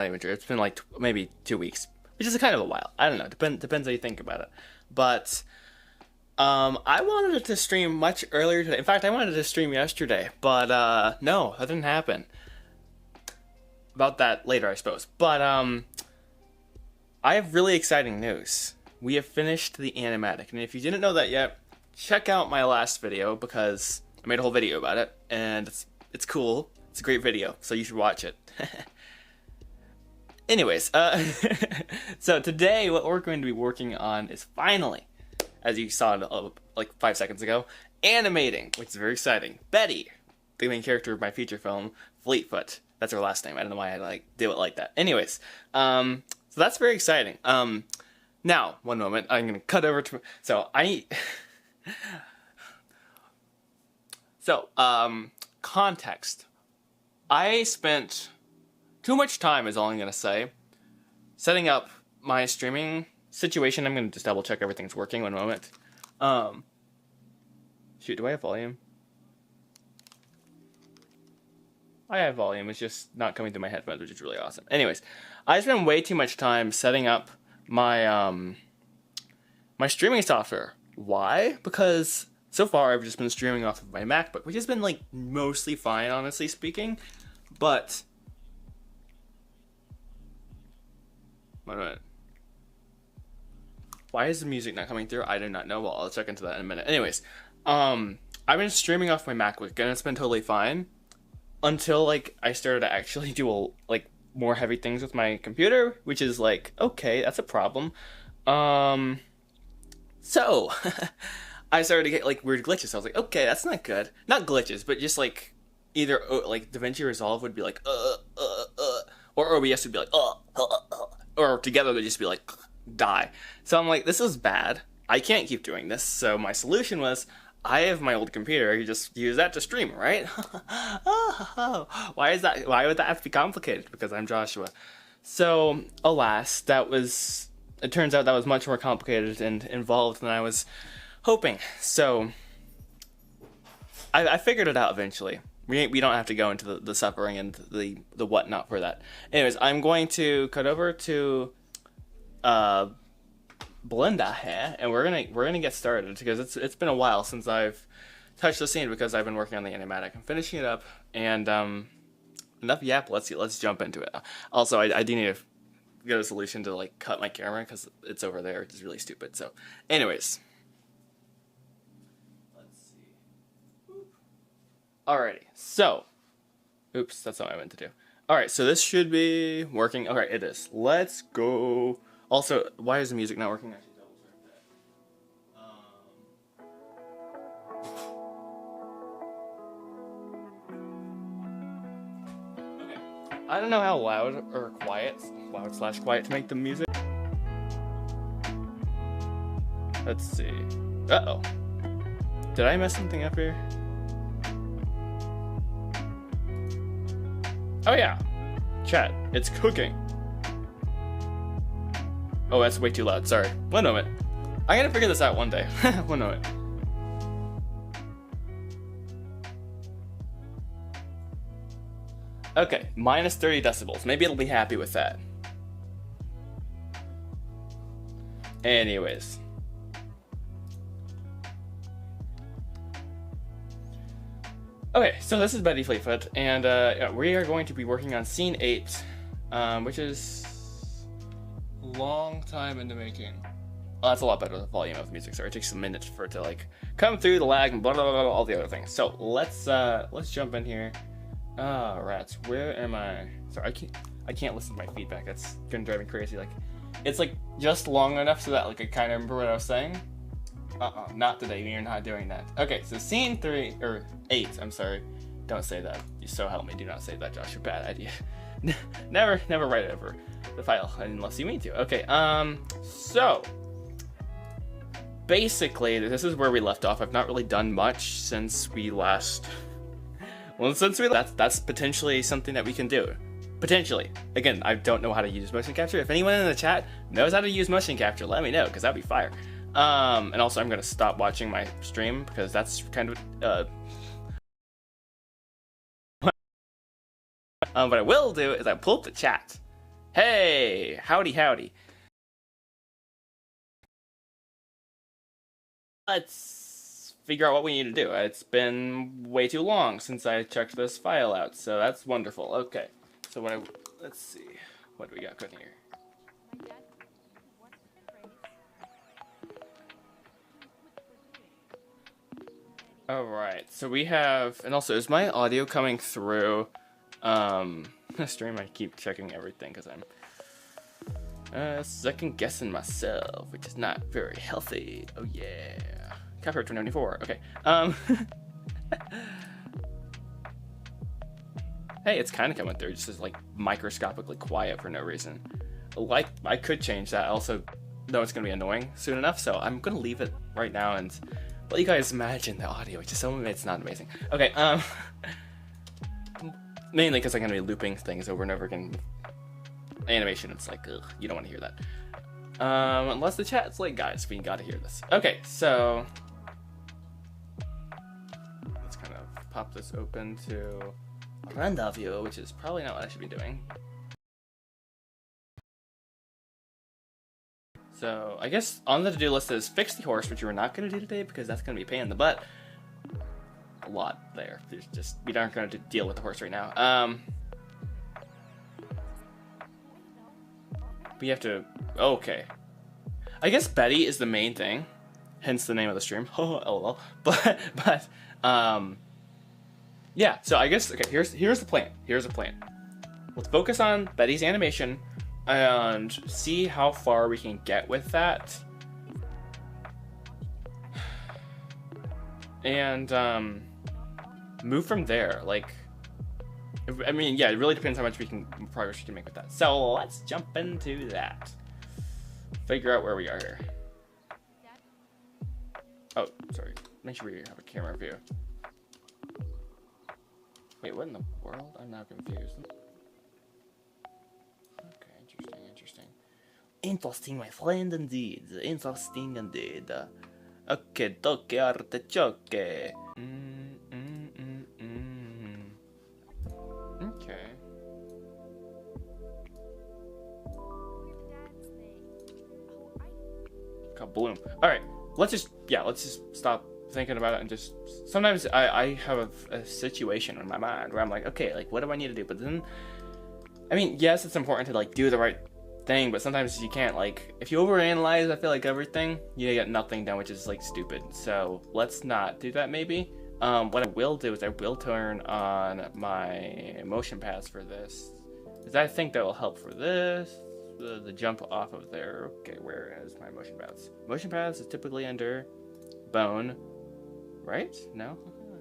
not even true. It's been like maybe 2 weeks, which is kind of a while. I don't know. Depends how you think about it. But I wanted to stream much earlier today. In fact, I wanted to stream yesterday, but no, that didn't happen. About that later, I suppose. But I have really exciting news. We have finished the animatic, and if you didn't know that yet, check out my last video because I made a whole video about it, and it's cool. It's a great video, so you should watch it. Anyways, so today what we're going to be working on is finally, as you saw like 5 seconds ago, animating, which is very exciting. Betty, the main character of my feature film, Fleetfoot. That's her last name. I don't know why I do it like that. Anyways, so that's very exciting. Now, one moment, I'm gonna cut over to context. I spent too much time, is all I'm gonna say, setting up my streaming situation. I'm gonna just double check everything's working. One moment. Shoot, do I have volume? I have volume. It's just not coming through my headphones, which is really awesome. Anyways, I spent way too much time setting up my my streaming software. Why? Because so far I've just been streaming off of my MacBook, which has been like mostly fine, honestly speaking. But why is the music not coming through? I do not know. Well, I'll check into that in a minute. Anyways, I've been streaming off my MacBook, and it's been totally fine until like I started to actually do more heavy things with my computer, which is like, okay, that's a problem. So I started to get like weird glitches. So I was like, okay, that's not good. Not glitches, but just like either like DaVinci Resolve would be like or OBS would be like or together they'd just be like die. So I'm like, this is bad. I can't keep doing this. So my solution was, I have my old computer. You just use that to stream, right? Why is that? Why would that have to be complicated? Because I'm Joshua. So, alas, it turns out that was much more complicated and involved than I was hoping. So, I figured it out eventually. We don't have to go into the suffering and the whatnot for that. Anyways, I'm going to cut over to Belinda here, and we're gonna get started because it's been a while since I've touched the scene because I've been working on the animatic. I'm finishing it up, and enough yap. Let's jump into it. Also, I do need to get a solution to like cut my camera because it's over there, which is really stupid. So, anyways, let's see. Alrighty, so, oops, that's not what I meant to do. Alright, so this should be working. Alright, it is. Let's go. Also, why is the music not working? I should double check that. Okay. I don't know how loud or quiet to make the music. Let's see. Uh-oh. Did I mess something up here? Oh yeah. Chat, it's cooking. Oh, that's way too loud. Sorry. One moment. I'm gonna figure this out one day. One moment. Okay, minus 30 decibels. Maybe it'll be happy with that. Anyways. Okay, so this is Betty Fleetfoot, and yeah, we are going to be working on scene 8, which is long time in the making. Well, that's a lot better than the volume of the music. Sorry, it takes a minute for it to like come through the lag and blah blah blah, blah all the other things. So let's jump in here. Ah, rats, where am I? Sorry, I can't listen to my feedback. That's gonna drive me crazy. Like, it's like just long enough so that like I kind of remember what I was saying. Not today. You're not doing that. Okay, so scene 8. I'm sorry. Don't say that. You so help me. Do not say that, Josh. Bad idea. never write over the file unless you mean to. Okay, so basically this is where we left off. I've not really done much since we last that's potentially something that we can do. Potentially. Again, I don't know how to use motion capture. If anyone in the chat knows how to use motion capture, let me know, because that'd be fire. And also I'm gonna stop watching my stream because that's kind of what I will do is I pull up the chat Hey, howdy, howdy. Let's figure out what we need to do. It's been way too long since I checked this file out, so that's wonderful. Okay, so let's see, what do we got cooking here? Alright, so we have, and also, is my audio coming through, stream? I keep checking everything, because I'm, second guessing myself, which is not very healthy. Oh yeah. Copyright 2094, okay. Hey, it's kind of coming through, just as, like, microscopically quiet for no reason. Like, I could change that, also, though it's gonna be annoying soon enough, so I'm gonna leave it right now, and let you guys imagine the audio. Just some of it's not amazing. Okay, mainly because I'm gonna be looping things over and over again. Animation, it's like, ugh, you don't want to hear that. Unless the chat's like, guys, we gotta hear this. Okay, so let's kind of pop this open to render view, which is probably not what I should be doing. So I guess on the to-do list is fix the horse, which we're not going to do today because that's going to be a pain in the butt. A lot there. There's just, we aren't going to deal with the horse right now. We have to, okay. I guess Betty is the main thing, hence the name of the stream. Oh, but yeah. So I guess, okay. Here's the plan. Here's the plan. Let's focus on Betty's animation and see how far we can get with that. And move from there. Like, I mean, yeah, it really depends how much progress we can make with that. So let's jump into that. Figure out where we are here. Oh, sorry. Make sure we have a camera view. Wait, what in the world? I'm now confused. Interesting, my friend, indeed. Interesting, indeed. Okay, doke, artichoke. Okay. Kabloom. Alright, let's just stop thinking about it and just... Sometimes I have a situation in my mind where I'm like, okay, like, what do I need to do? But then, I mean, yes, it's important to, like, do the right thing, but sometimes you can't. Like, if you overanalyze, I feel like everything, you get nothing done, which is like stupid. So let's not do that. Maybe what I will do is I will turn on my motion paths for this, because I think that will help for this, the jump off of there. Okay, where is my motion paths? Motion paths is typically under bone, right? No.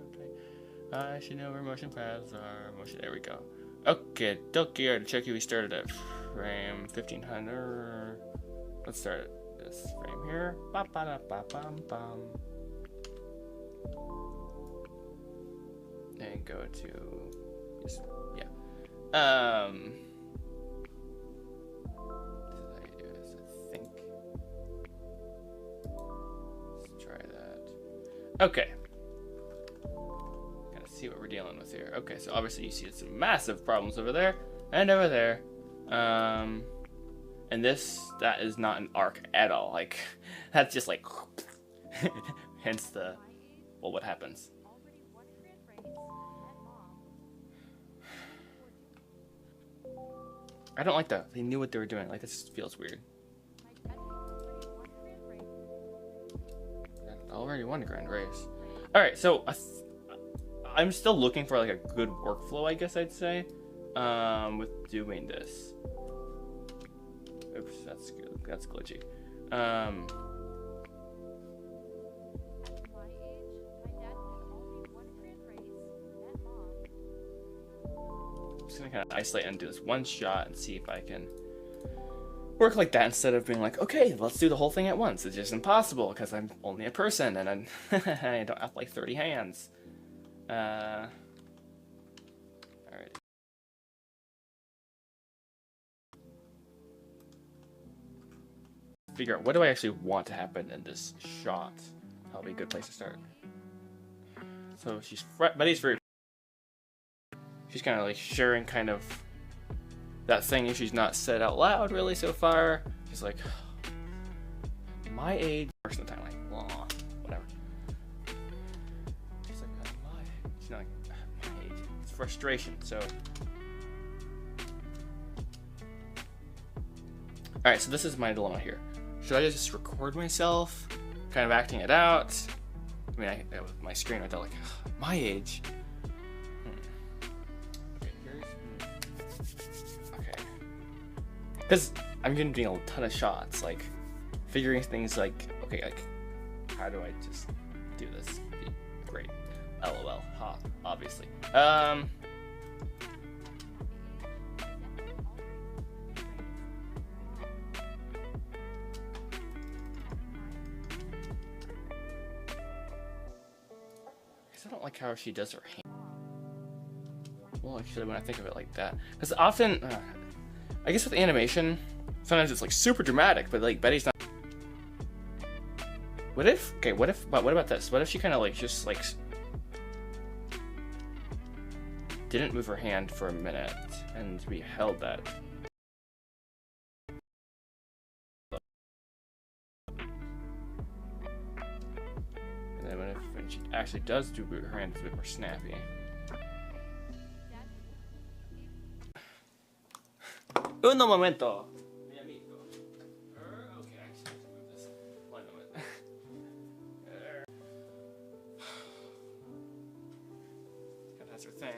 Okay. I should know where motion paths are. There we go. Okay, dokie, check we started at frame 1500. Let's start at this frame here. Ba -ba -da -ba -bum -bum. And go to just, yeah. This is how you do this, I think. Let's try that. Okay. See what we're dealing with here. Okay, so obviously you see some massive problems over there and over there. And that is not an arc at all. Like, that's just like, hence the, well, what happens? I don't like that. They knew what they were doing. Like, this feels weird. Already won a grand race. All right, so I'm still looking for like a good workflow, I guess I'd say, with doing this. Oops, that's good. That's glitchy. I'm just gonna kind of isolate and do this one shot and see if I can work like that instead of being like, okay, let's do the whole thing at once. It's just impossible because I'm only a person and I don't have like 30 hands. Alright. Figure out what do I actually want to happen in this shot. That'll be a good place to start. So she's Betty's very. She's kind of like sharing kind of that thing she's not said out loud really so far. She's like, my age, most of the time, like, well, whatever. She's like, my age. She's not like, my age. It's frustration, so. Alright, so this is my dilemma here. Should I just record myself, kind of acting it out? I mean, with my screen right there, like, my age. Okay. Because I'm going to be doing a ton of shots, like, figuring things like, okay, like, how do I just do this? Great. LOL. Ha, obviously. I don't like how she does her hand. Well, actually, when I think of it like that, because often, I guess with animation, sometimes it's like super dramatic, but like Betty's not. What if? Okay, what if? But what about this? What if she kind of like just like didn't move her hand for a minute and we held that? When she actually does do boot, her hand is a bit more snappy. Uno momento. Mi amigo. Okay, I actually have to move this. One moment. That's her thing. I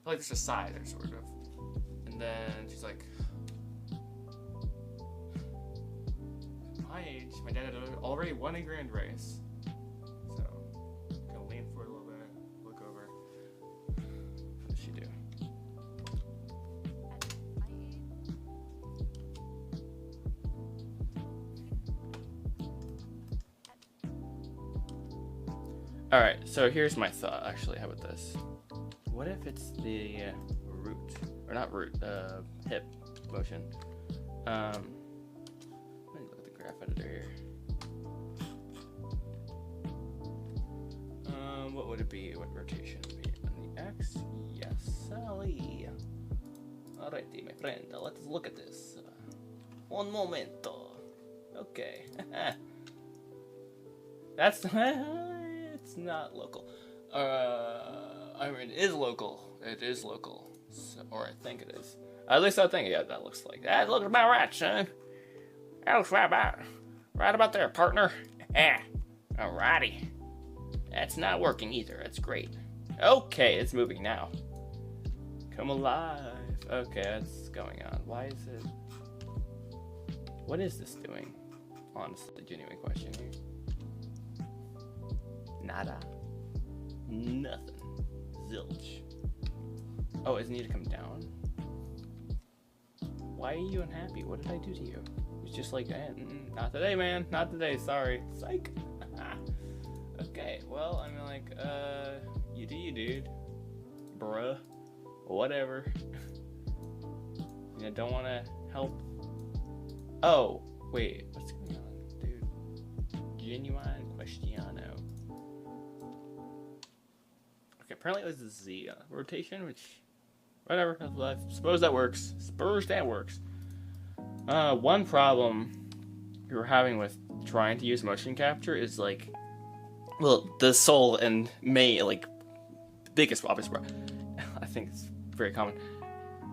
feel like there's a sigh there, sort of. And then she's like, my age, my dad had already won a grand race. So, gonna lean forward a little bit, look over. What does she do? Alright, so here's my thought, actually. How about this? What if it's the root, or not root, hip motion? Let me look at the graph editor here. What would it be? What rotation would it be? On the X? Yes, Sally. Alrighty, my friend, let's look at this. Un momento. Okay. That's it's not local. I mean, it is local. It is local, so, or I think it is. At least I think. Yeah, that looks like that. Looks about right, son. That looks right about there, partner. Yeah. Alrighty. That's not working either. That's great. Okay, it's moving now. Come alive. Okay, that's going on. Why is it? What is this doing? Honestly, genuine question here. Nada. Nothing. Zilch. Oh, it need to come down? Why are you unhappy? What did I do to you? It's just like, not today, man. Not today. Sorry. Psych. Okay, well, I mean, like, you do you, dude. Bruh. Whatever. You don't want to help. Oh, wait. What's going on, dude? Genuine questiono. Okay, apparently there's a Z rotation, which, whatever. I suppose that works. One problem we were having with trying to use motion capture is, like, well, the Soul and May, like, biggest obvious problem, I think it's very common,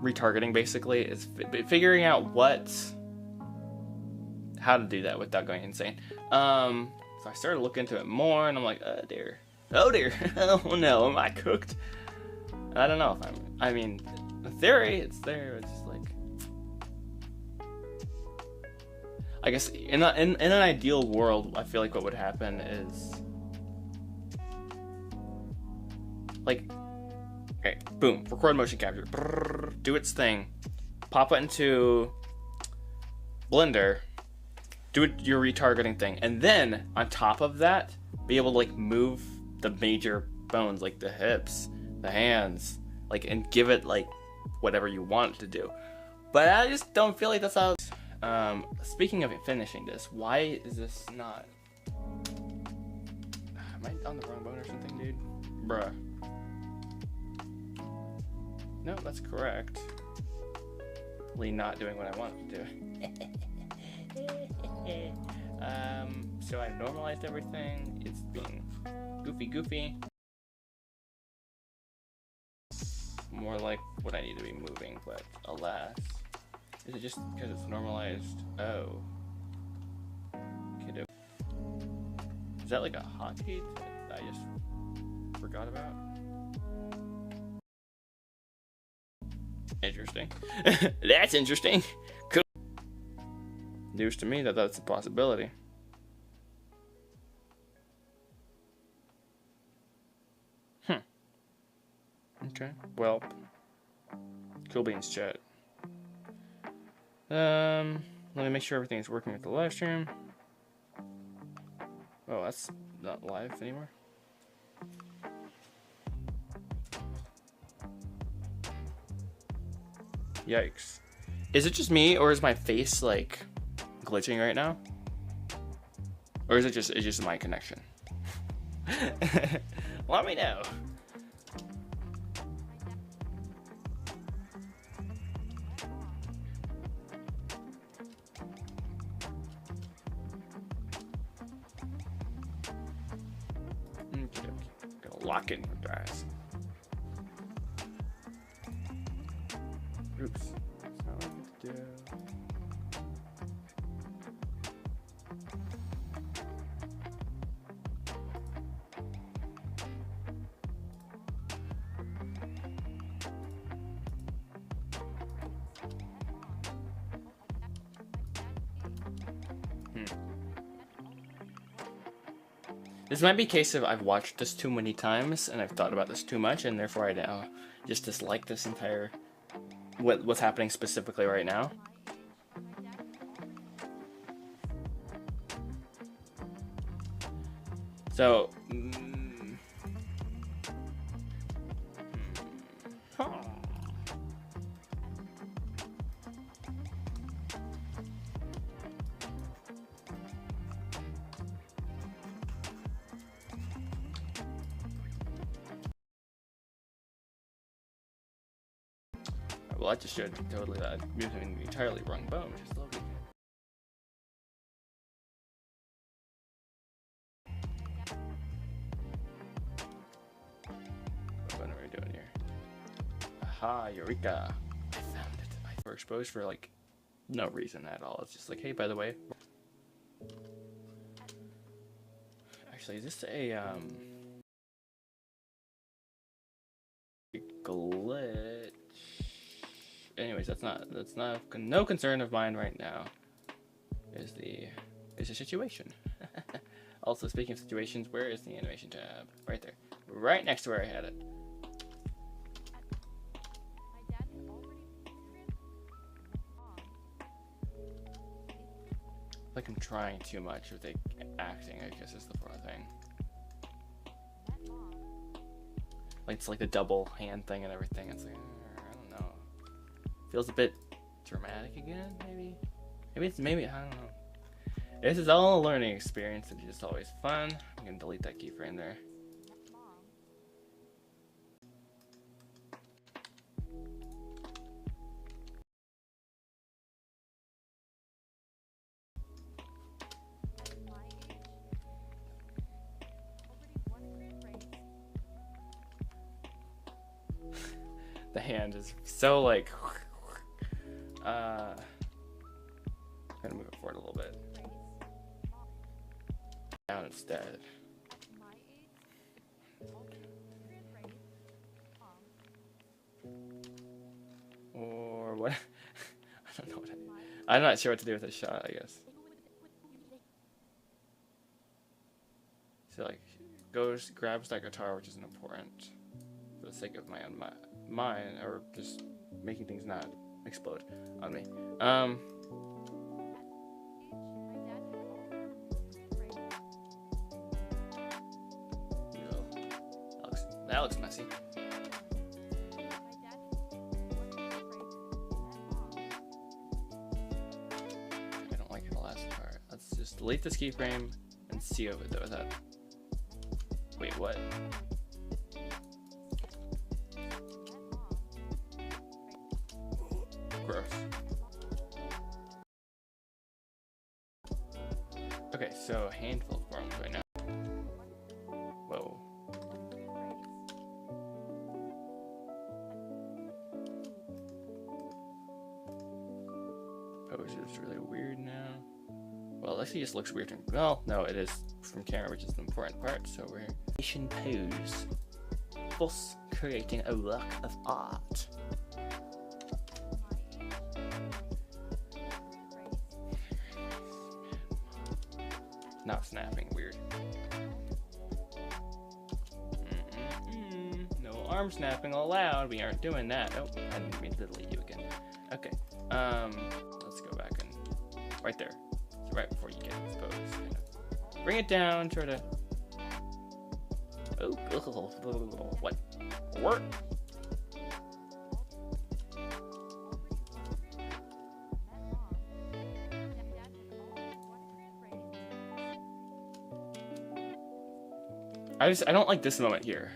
retargeting basically, is figuring out how to do that without going insane. So I started looking into it more, and I'm like, oh dear, oh no, am I cooked? I don't know if I mean, in theory, it's there, it's just like, I guess in an ideal world, I feel like what would happen is, like, okay, boom, record motion capture, brrr, do its thing, pop it into Blender, do your retargeting thing, and then on top of that, be able to, like, move the major bones, like the hips, the hands, like, and give it, like, whatever you want it to do. But I just don't feel like that's how. Speaking of finishing this, why is this not? Am I on the wrong bone or something, dude? Bruh. No, that's correct. Not doing what I want it to do. So I normalized everything. It's being goofy. More like what I need to be moving, but alas. Is it just because it's normalized? Oh. Kiddo. Is that like a hotkey that I just forgot about? Interesting. That's interesting. Cool. News to me that that's a possibility. Okay. Well. Cool beans, chat. Let me make sure everything is working with the live stream. Oh, that's not live anymore. Yikes. Is it just me, or is my face like glitching right now? Or is it just my connection? Let me know. Okay, gonna lock in your guys. Oops. That's not what I need to do. This might be a case of I've watched this too many times and I've thought about this too much, and therefore I now just dislike this entire what's happening specifically right now. So well, I just showed totally that I'm using the entirely wrong bone, which is lovely. What are we doing here? Aha, Eureka! I found it. We're exposed for like no reason at all. It's just like, hey, by the way. Actually, is this a glitch? Anyways, that's not no concern of mine right now. Is the situation. Also, speaking of situations, where is the animation tab? Right there, right next to where I had it. Like I'm trying too much with the acting, I guess is the thing. Like it's like the double hand thing and everything. It's like I don't know. Feels a bit dramatic again, maybe. Maybe I don't know. This is all a learning experience. It's just always fun. I'm gonna delete that keyframe there. The hand is so like I'm gonna move it forward a little bit. Down instead. Or what? I don't know what I'm not sure what to do with this shot, I guess. So like grabs that guitar, which isn't important for the sake of my own mind, or just making things not explode on me. That looks messy. I don't like the last part. Let's just delete this keyframe and see over there with that. Wait, what? so a handful of worms right now. Whoa. Pose is really weird now. Well, actually, it just looks weird. Well, no, it is from camera, which is the important part. So we're Asian pose, thus creating a work of art. Not snapping, weird. No arm snapping allowed. We aren't doing that. Oh, I didn't mean to delete you again. Okay. Let's go back and right there. So right before you get exposed. Bring it down. Try to. Oh, what? What? I don't like this moment here.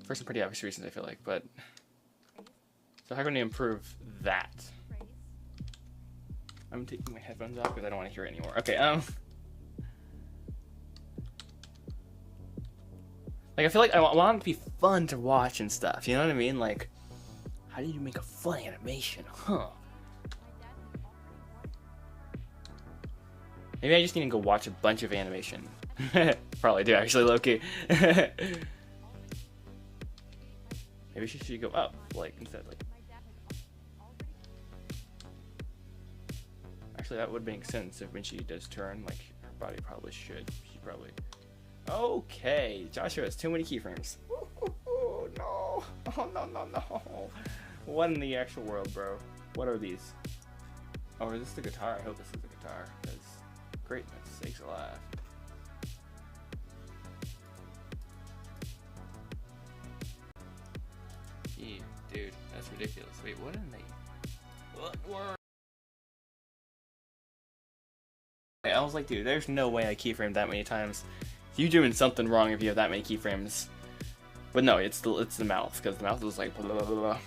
For some pretty obvious reasons, I feel like, but so how can we improve that? I'm taking my headphones off because I don't want to hear it anymore. Okay, like I feel like I want it to be fun to watch and stuff. You know what I mean? Like, how do you make a fun animation? Huh? Maybe I just need to go watch a bunch of animation. Probably do, actually, low-key. Maybe she should go up, like, instead, like. Actually, that would make sense if when she does turn, like, her body probably should. She probably. Okay, Joshua has too many keyframes. Oh, no. Oh, no, no, no. What in the actual world, bro? What are these? Oh, is this the guitar? I hope this is the guitar, because greatness sakes alive. Yeah, dude, that's ridiculous. Wait, what in the... What were... I was like, dude, there's no way I keyframed that many times. You doing something wrong if you have that many keyframes. But no, it's the mouth, because the mouth is like blah, blah, blah, blah,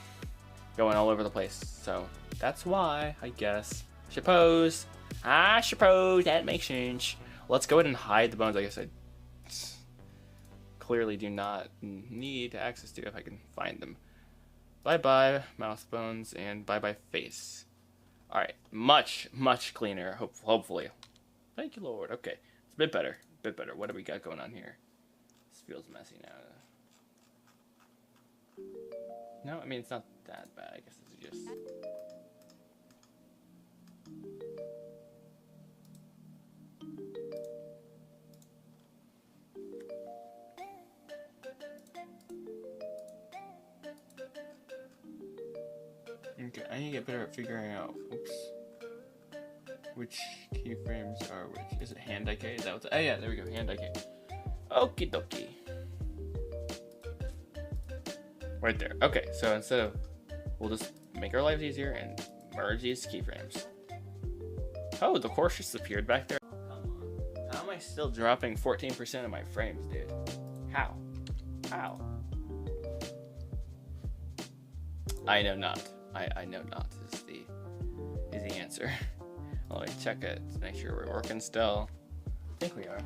going all over the place. So that's why, I guess. Suppose that makes sense. Let's go ahead and hide the bones. I guess I clearly do not need access to if I can find them. Bye-bye, mouth bones, and bye-bye face. Alright, much, much cleaner, hopefully. Thank you, Lord. Okay, it's a bit better. What do we got going on here? This feels messy now. No, I mean, it's not that bad. I guess this is just... Okay, I need to get better at figuring out, which keyframes are which. Is it hand decay? Is that what's... Oh yeah, there we go, hand decay. Okie dokie. Right there. Okay, so instead of... We'll just make our lives easier and merge these keyframes. Oh, the course just appeared back there. Come on. How am I still dropping 14% of my frames, dude? How? How? I know not. I know not is the answer. Let me check it to make sure we're working still. I think we are.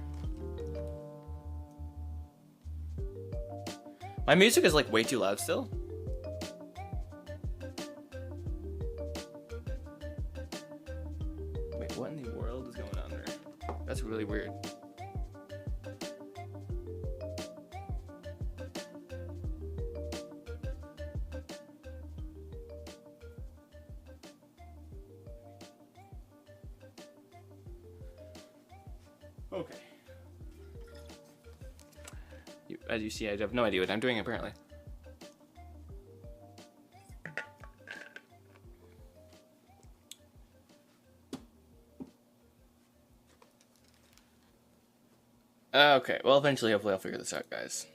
My music is like way too loud still. Wait, what in the world is going on there? That's really weird. Okay. As you see, I have no idea what I'm doing, apparently. Okay, well, eventually, hopefully I'll figure this out, guys.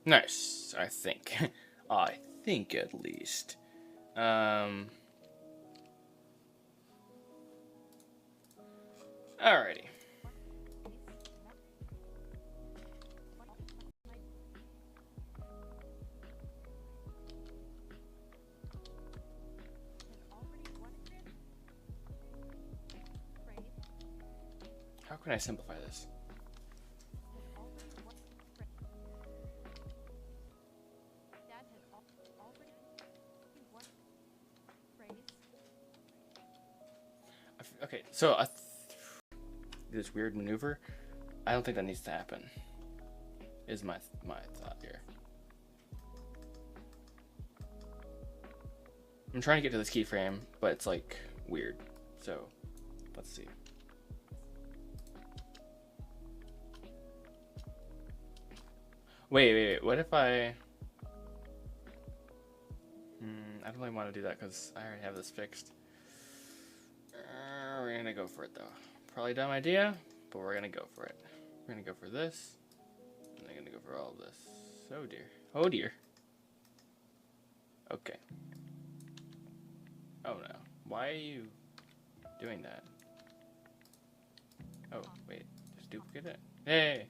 Nice, I think. I think, at least. Alrighty. can I simplify this? Okay, so this weird maneuver, I don't think that needs to happen. Is my thought here. I'm trying to get to this keyframe, but it's like weird. So let's see. Wait. What if I don't really want to do that because I already have this fixed. We're gonna go for it though. Probably a dumb idea, but we're gonna go for it. We're gonna go for this. And I'm gonna go for all of this. Oh dear. Oh dear. Okay. Oh no. Why are you doing that? Oh, wait. Just duplicate it. Hey!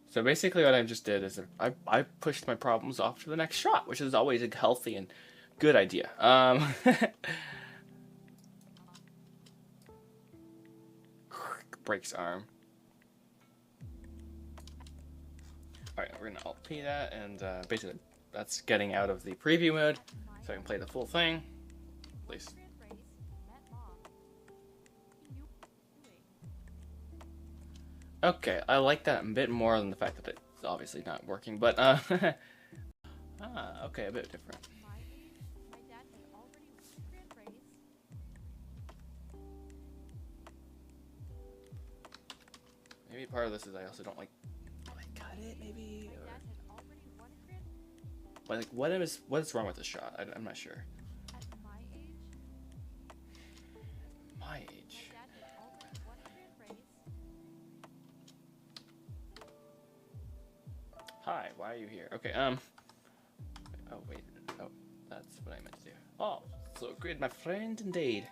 So basically what I just did is I pushed my problems off to the next shot, which is always a healthy and good idea. Breaks arm. Alright, we're gonna Alt P that, and basically that's getting out of the preview mode, so I can play the full thing. At least. Okay, I like that a bit more than the fact that it's obviously not working, but okay, a bit different. Maybe part of this is I also don't like cut it, maybe, or but like what is wrong with this shot? I'm not sure. My age. Hi, why are you here? Okay, oh wait, oh, that's what I meant to do. Oh, so good, my friend, indeed.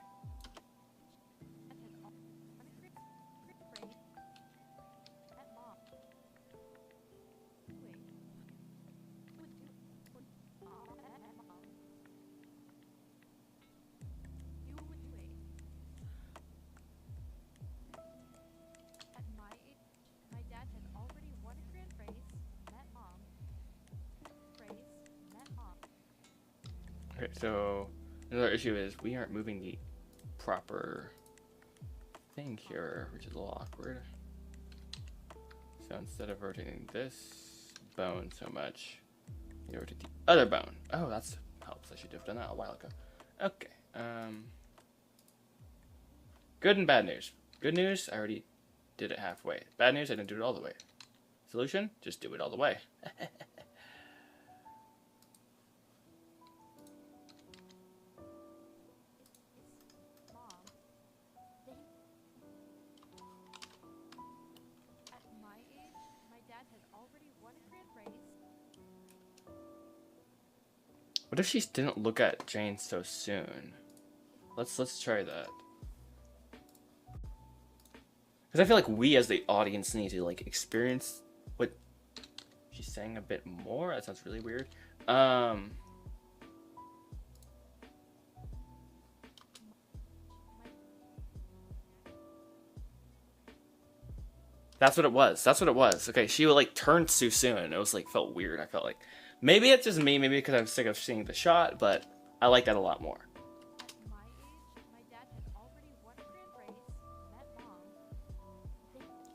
Okay, so another issue is we aren't moving the proper thing here, which is a little awkward. So instead of rotating this bone so much, you rotate the other bone. Oh, that's helps. I should have done that a while ago. Okay. Good and bad news. Good news, I already did it halfway. Bad news, I didn't do it all the way. Solution, just do it all the way. What if she didn't look at Jane so soon? Let's try that. Because I feel like we as the audience need to like experience what she's saying a bit more. That sounds really weird. That's what it was. That's what it was. Okay, she would like turn too soon. It was like felt weird. I felt like maybe it's just me. Maybe because I'm sick of seeing the shot, but I like that a lot more.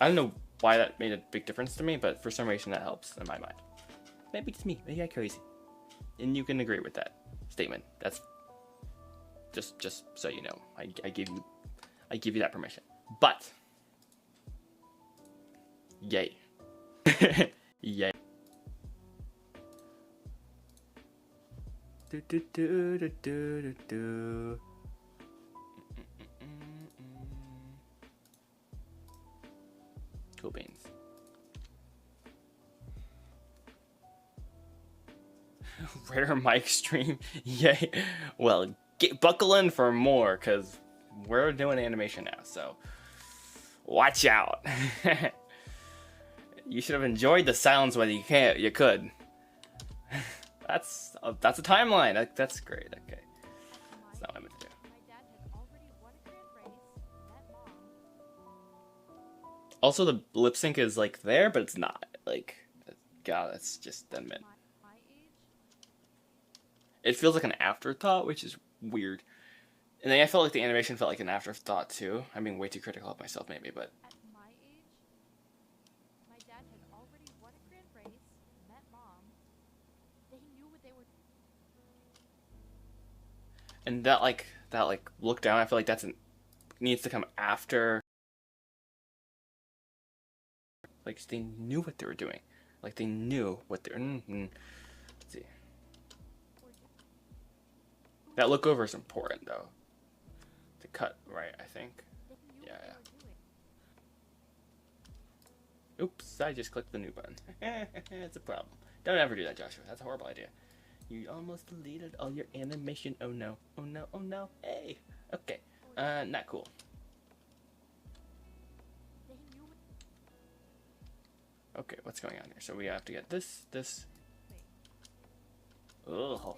I don't know why that made a big difference to me, but for some reason that helps in my mind. Maybe it's me. Maybe I'm crazy, and you can agree with that statement. That's just so you know. I give you that permission. But yay, yay. Do do do do do do do. Cool beans. Rare mic stream. Yay. Well, buckle in for more, because we're doing animation now, so watch out. You should have enjoyed the sounds when you could. That's a timeline. That's great. Okay. That's not what I meant to do. Also, the lip sync is like there, but it's not. Like, God, that's just that meant. It feels like an afterthought, which is weird. And then I felt like the animation felt like an afterthought too. I'm being way too critical of myself, maybe, but. At my age, my dad had already won a grand race, met mom. They knew what they were. And that look down, I feel like needs to come after. Like they knew what they were doing. Like they knew what they're. Let's see. That look over is important though. To cut right, I think. Yeah. Oops, I just clicked the new button. It's a problem. Don't ever do that, Joshua. That's a horrible idea. You almost deleted all your animation. Oh no. Oh no. Oh no. Hey. Okay. Not cool. Okay, what's going on here? So we have to get this. Ugh.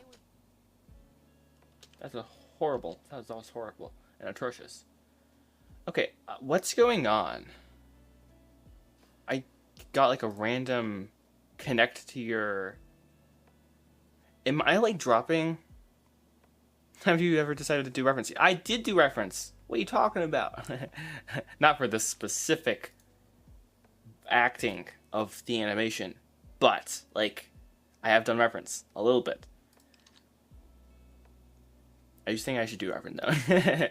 That's a horrible. That was horrible and atrocious. Okay, what's going on? I got like a random connect to your. Am I like dropping? Have you ever decided to do reference? I did do reference. What are you talking about? Not for the specific acting of the animation, but like I have done reference a little bit. I just think I should do reference though.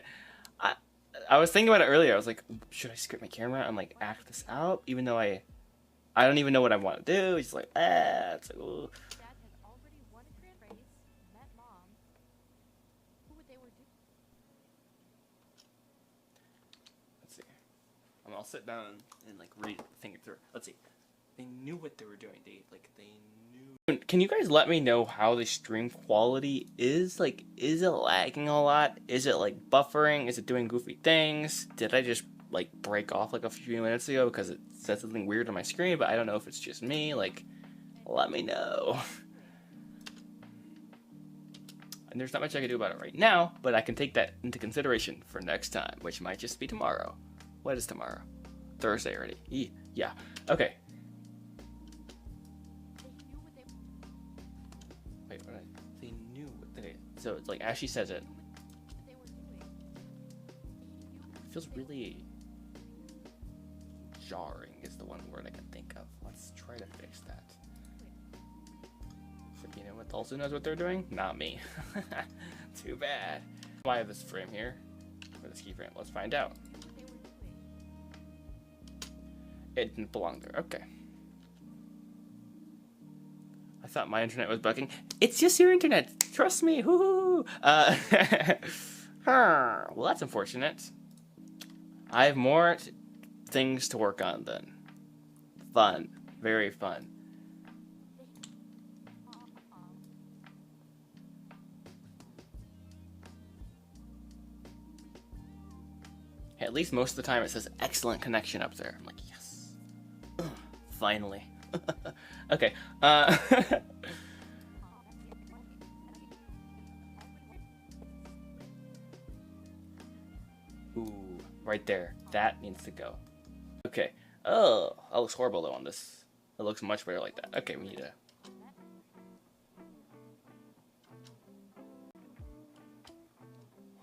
I was thinking about it earlier. I was like, should I script my camera and like act this out, even though I don't even know what I want to do. It's like it's like ooh. Dad had already won a grand race, met mom. Who would they were doing? Let's see. I'll sit down and like think it through. Let's see. They knew what they were doing. They knew. Can you guys let me know how the stream quality is? Like, is it lagging a lot? Is it like buffering? Is it doing goofy things? Did I just like break off like a few minutes ago because it said something weird on my screen? But I don't know if it's just me. Like, let me know. And there's not much I can do about it right now, but I can take that into consideration for next time, which might just be tomorrow. What is tomorrow? Thursday already. Yeah. Okay. Wait, what? They knew what they. So it's like as she says it. It feels really jarring. Is the one word I can think of. Let's try to fix that. You know what also knows what they're doing? Not me. Too bad. Why have this frame here? Or this keyframe? Let's find out. It didn't belong there. Okay. I thought my internet was bugging. It's just your internet. Trust me. Woohoo! Well, that's unfortunate. I have more things to work on then. Fun. Very fun. At least most of the time it says excellent connection up there. I'm like, yes. Finally. Okay. Ooh, right there. That needs to go. Okay. Oh, that looks horrible though on this. It looks much better like that. Okay, we need to.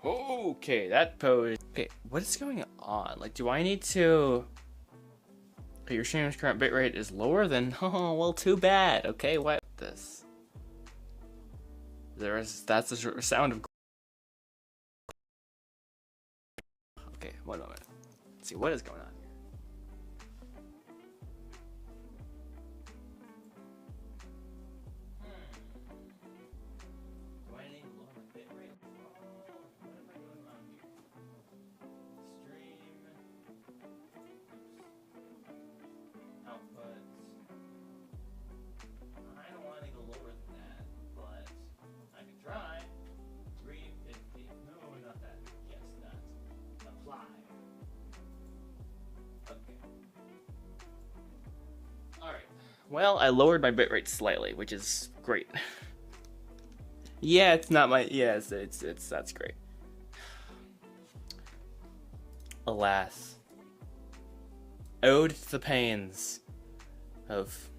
Okay, that pose. Okay, what is going on? Like, do I need to? Okay, your stream's current bitrate is lower than. Oh, well, too bad. Okay, what? This. That's the sound of. Okay, one moment. Let's see what is going on. Well, I lowered my bitrate slightly, which is great. Yeah, it's not my. Yeah, it's that's great. Alas. ode to the pains of...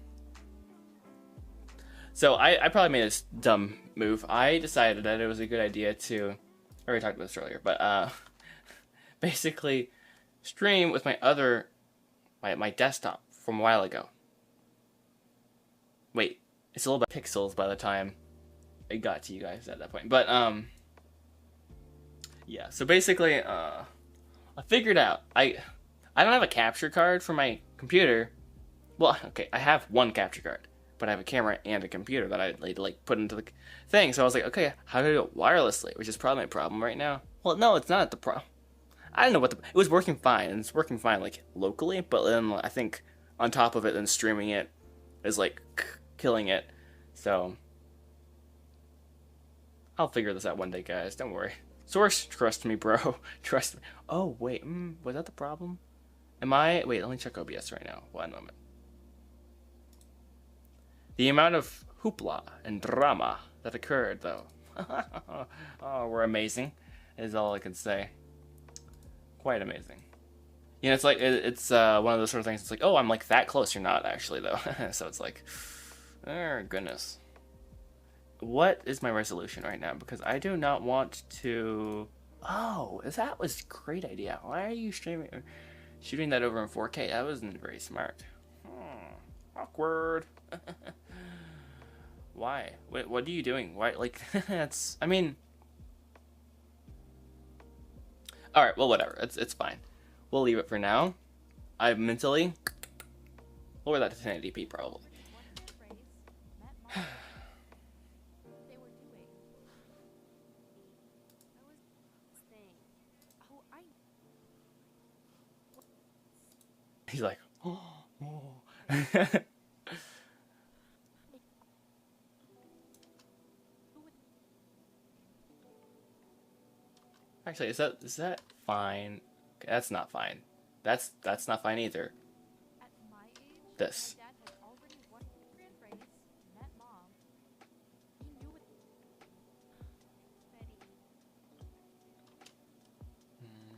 So I probably made this dumb move. I decided that it was a good idea to... I already talked about this earlier, but basically stream with my desktop from a while ago. Wait, it's a little bit pixels by the time it got to you guys at that point. But yeah. So basically, I figured out I don't have a capture card for my computer. Well, okay, I have one capture card, but I have a camera and a computer that I like put into the thing. So I was like, okay, how do I do it wirelessly? Which is probably my problem right now. Well, no, it's not the problem. I don't know what it was working fine, and it's working fine like locally, but then I think on top of it, then streaming it is like killing it. So I'll figure this out one day, guys. Don't worry. Source, trust me, bro. Trust me. Oh wait, was that the problem? Wait, let me check OBS right now. One moment. The amount of hoopla and drama that occurred, though. Oh, we're amazing, is all I can say. Quite amazing. You know, it's like it's one of those sort of things. It's like, oh, I'm like that close. You're not actually, though. So it's like, oh goodness. What is my resolution right now? Because I do not want to. Oh, that was a great idea. Why are you shooting that over in 4K? That wasn't very smart. Awkward. Why? Wait, what are you doing? Why? Like, that's. I mean. All right. Well, whatever. It's fine. We'll leave it for now. I mentally lower that to 1080p probably. He's like, oh. Actually, is that fine? Okay, that's not fine. That's not fine either. At my age, This. my dad had already won a grand race, met mom. He knew it. Betty.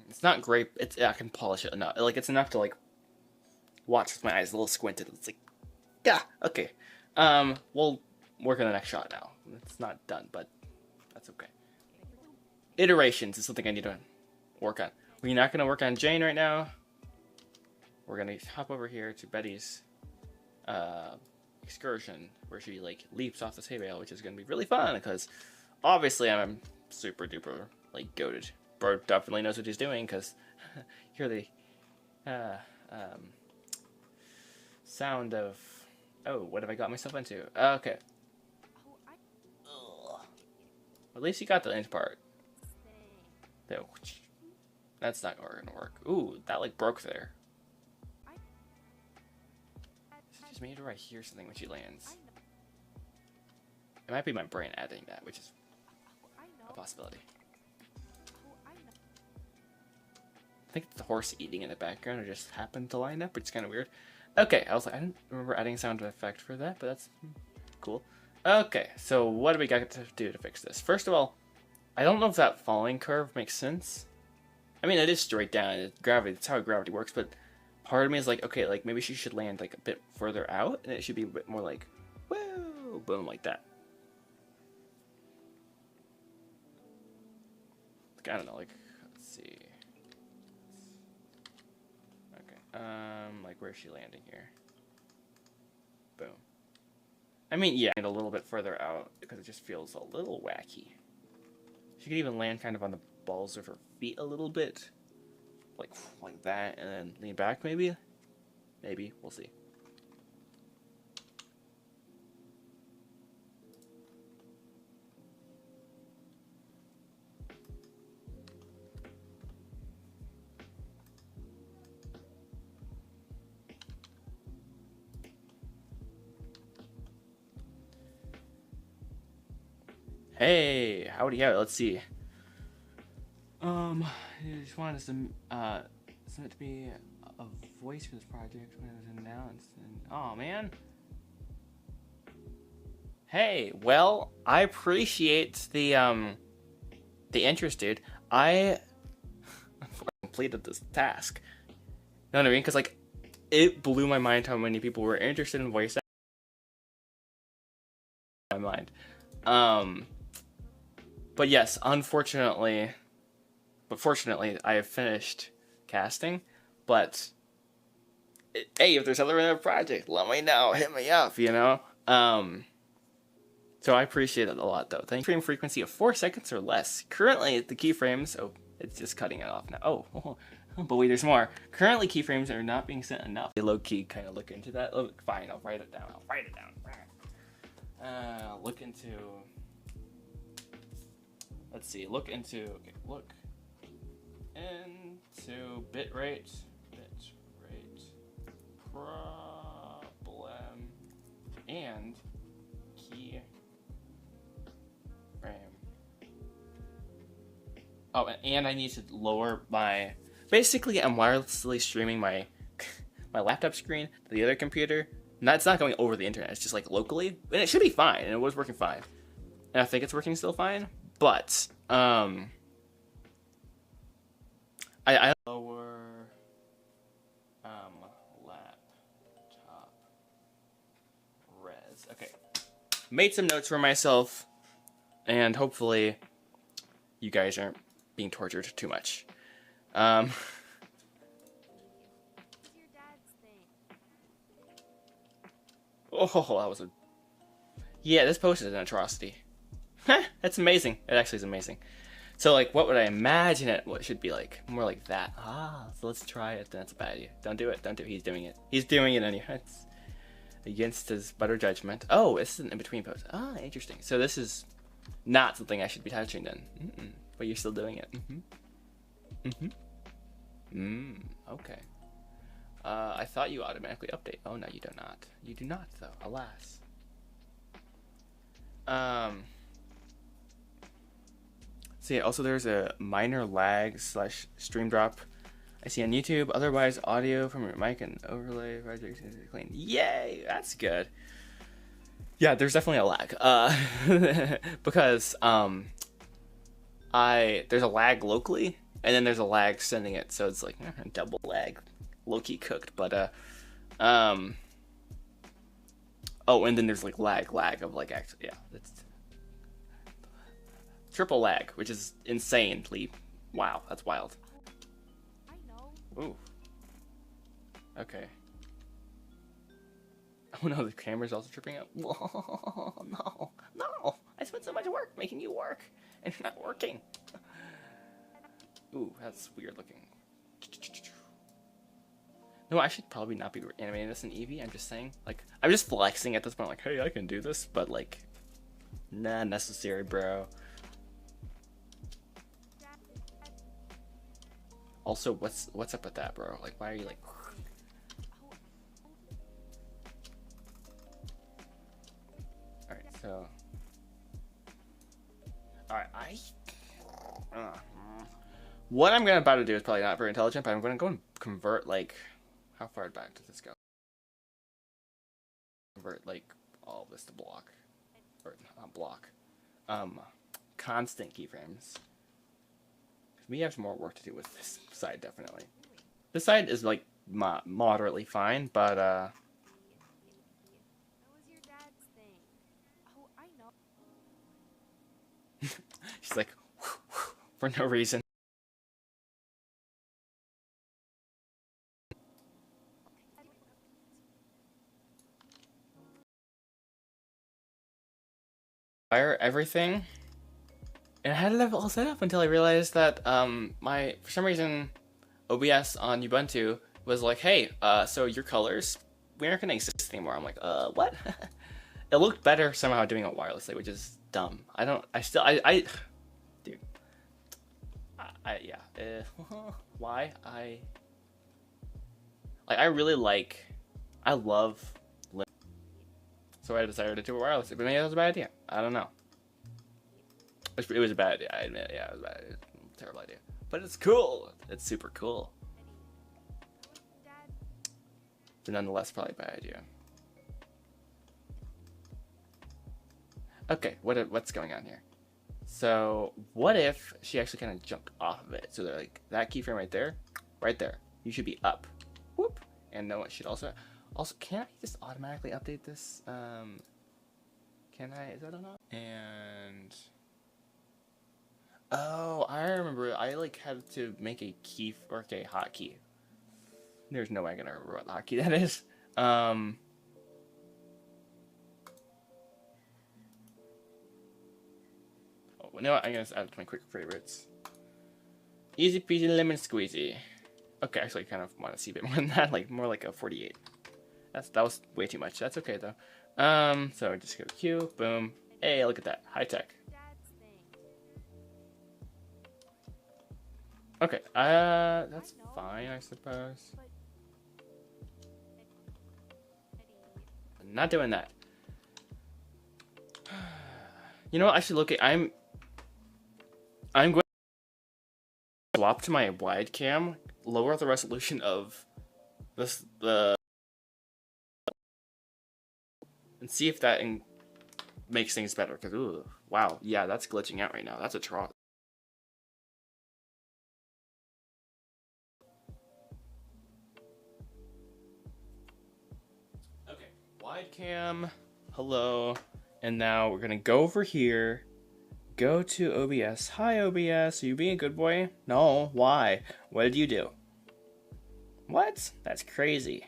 It's not great. I can polish it enough. Like it's enough to like watch with my eyes a little squinted. It's like, yeah, okay. We'll work on the next shot now. It's not done, but that's okay. Iterations is something I need to work on. We're not gonna work on Jane right now. We're gonna hop over here to Betty's excursion where she like leaps off the hay bale, which is gonna be really fun because obviously I'm super duper like goated. Bro definitely knows what he's doing because hear the sound of what have I got myself into? Okay. At least you got the end part. There. That's not gonna work. Ooh, that like broke there. Is it just me or do I hear something when she lands? It might be my brain adding that, which is a possibility. I think it's the horse eating in the background. It just happened to line up, which is kind of weird. Okay, I was like, I didn't remember adding sound effect for that, but that's cool. Okay, so what do we got to do to fix this? First of all, I don't know if that falling curve makes sense. I mean, it is straight down. It's gravity. That's how gravity works. But part of me is like, okay, like maybe she should land like a bit further out, and it should be a bit more like, whoa, boom, like that. Like, I don't know. Like, let's see. Okay. Like where's she landing here? Boom. I mean, yeah, and a little bit further out because it just feels a little wacky. She could even land kind of on the balls of her feet a little bit. Like that, and then lean back maybe? Maybe, we'll see. Hey, howdy, howdy. Let's see. I just wanted to submit to be a voice for this project when it was announced. And, oh man. Hey, well, I appreciate the interest, dude. I completed this task. You know what I mean? Because like, it blew my mind how many people were interested in voice acting. My mind. But yes, unfortunately, but fortunately, I have finished casting. But hey, if there's other project, let me know. Hit me up, you know. So I appreciate it a lot, though. Thank you. Frame frequency of 4 seconds or less. Currently, the keyframes. Oh, it's just cutting it off now. Oh, but wait, there's more. Currently, keyframes are not being sent enough. Low key, kind of look into that. Oh, fine, I'll write it down. Look into. Let's see. Look into bitrate problem and key frame. Oh, and I need to lower my. Basically, I'm wirelessly streaming my laptop screen to the other computer. It's not going over the internet. It's just like locally, and it should be fine. And it was working fine, and I think it's working still fine. But I lower laptop res. Okay, made some notes for myself, and hopefully you guys aren't being tortured too much. What's your dad's thing? Oh, that was a. Yeah, this post is an atrocity. That's amazing. It actually is amazing. So, like, what would I imagine what should be like? More like that. So let's try it. That's a bad idea. Don't do it. He's doing it. He's doing it anyway. It's against his better judgment. Oh, it's an in-between post. Interesting. So this is not something I should be touching then. But you're still doing it. Okay. I thought you automatically update. Oh, no, you do not. You do not, though. Alas. So yeah, also there's a minor lag / stream drop I see on YouTube. Otherwise, audio from your mic and overlay project is clean. Yay! That's good. Yeah, there's definitely a lag. Because there's a lag locally, and then there's a lag sending it, so it's like double lag, low-key cooked. But and then there's like lag of like actually, yeah, that's triple lag, which is insanely, wow, that's wild. I know. Ooh. Okay. Oh no, the camera's also tripping out. Whoa, no! I spent so much work making you work, and you're not working. Ooh, that's weird looking. No, I should probably not be animating this in Eevee. I'm just saying, like, I'm just flexing at this point, like, hey, I can do this, but like, not necessary, bro. Also, what's up with that, bro? Like, why are you like? All right, so, all right, what I'm about to do is probably not very intelligent, but I'm gonna go and convert like, how far back does this go? Convert like all of this to block, or not block, constant keyframes. We have some more work to do with this side, definitely. This side is like moderately fine, but What was your dad's thing? Oh, I know. she's like for no reason. Fire everything. And I had it all set up until I realized that for some reason OBS on Ubuntu was like, hey, so your colors, we aren't gonna exist anymore. I'm like, what? It looked better somehow doing it wirelessly, which is dumb. Dude. Why? I love so I decided to do it wirelessly, but maybe that was a bad idea. I don't know. It was a bad idea, I admit. Yeah, it was a bad idea. Terrible idea. But it's cool. It's super cool. But nonetheless, probably a bad idea. Okay, what's going on here? So, what if she actually kind of jumped off of it? So they're like, that keyframe right there, you should be up. Whoop. And no, it should also can I just automatically update this? Can I? Is that enough? And oh, I remember. I like had to make a key or a hotkey. There's no way I'm gonna remember what hotkey that is. Oh, you know what? I'm gonna add it to my quick favorites. Easy peasy lemon squeezy. Okay, actually, I kind of want to see a bit more than that, like more like a 48. That was way too much. That's okay though. So just go Q, boom. Hey, look at that, high tech. Dad's thing. Okay, that's fine, I suppose. But I'm not doing that. You know what? I should look at. I'm going to swap to my wide cam, lower the resolution of the and see if that makes things better. Because ooh, wow, yeah, that's glitching out right now. That's a trough. Okay, wide cam. Hello, and now we're gonna go over here. Go to OBS. Hi, OBS. Are you being a good boy? No. Why? What did you do? What? That's crazy.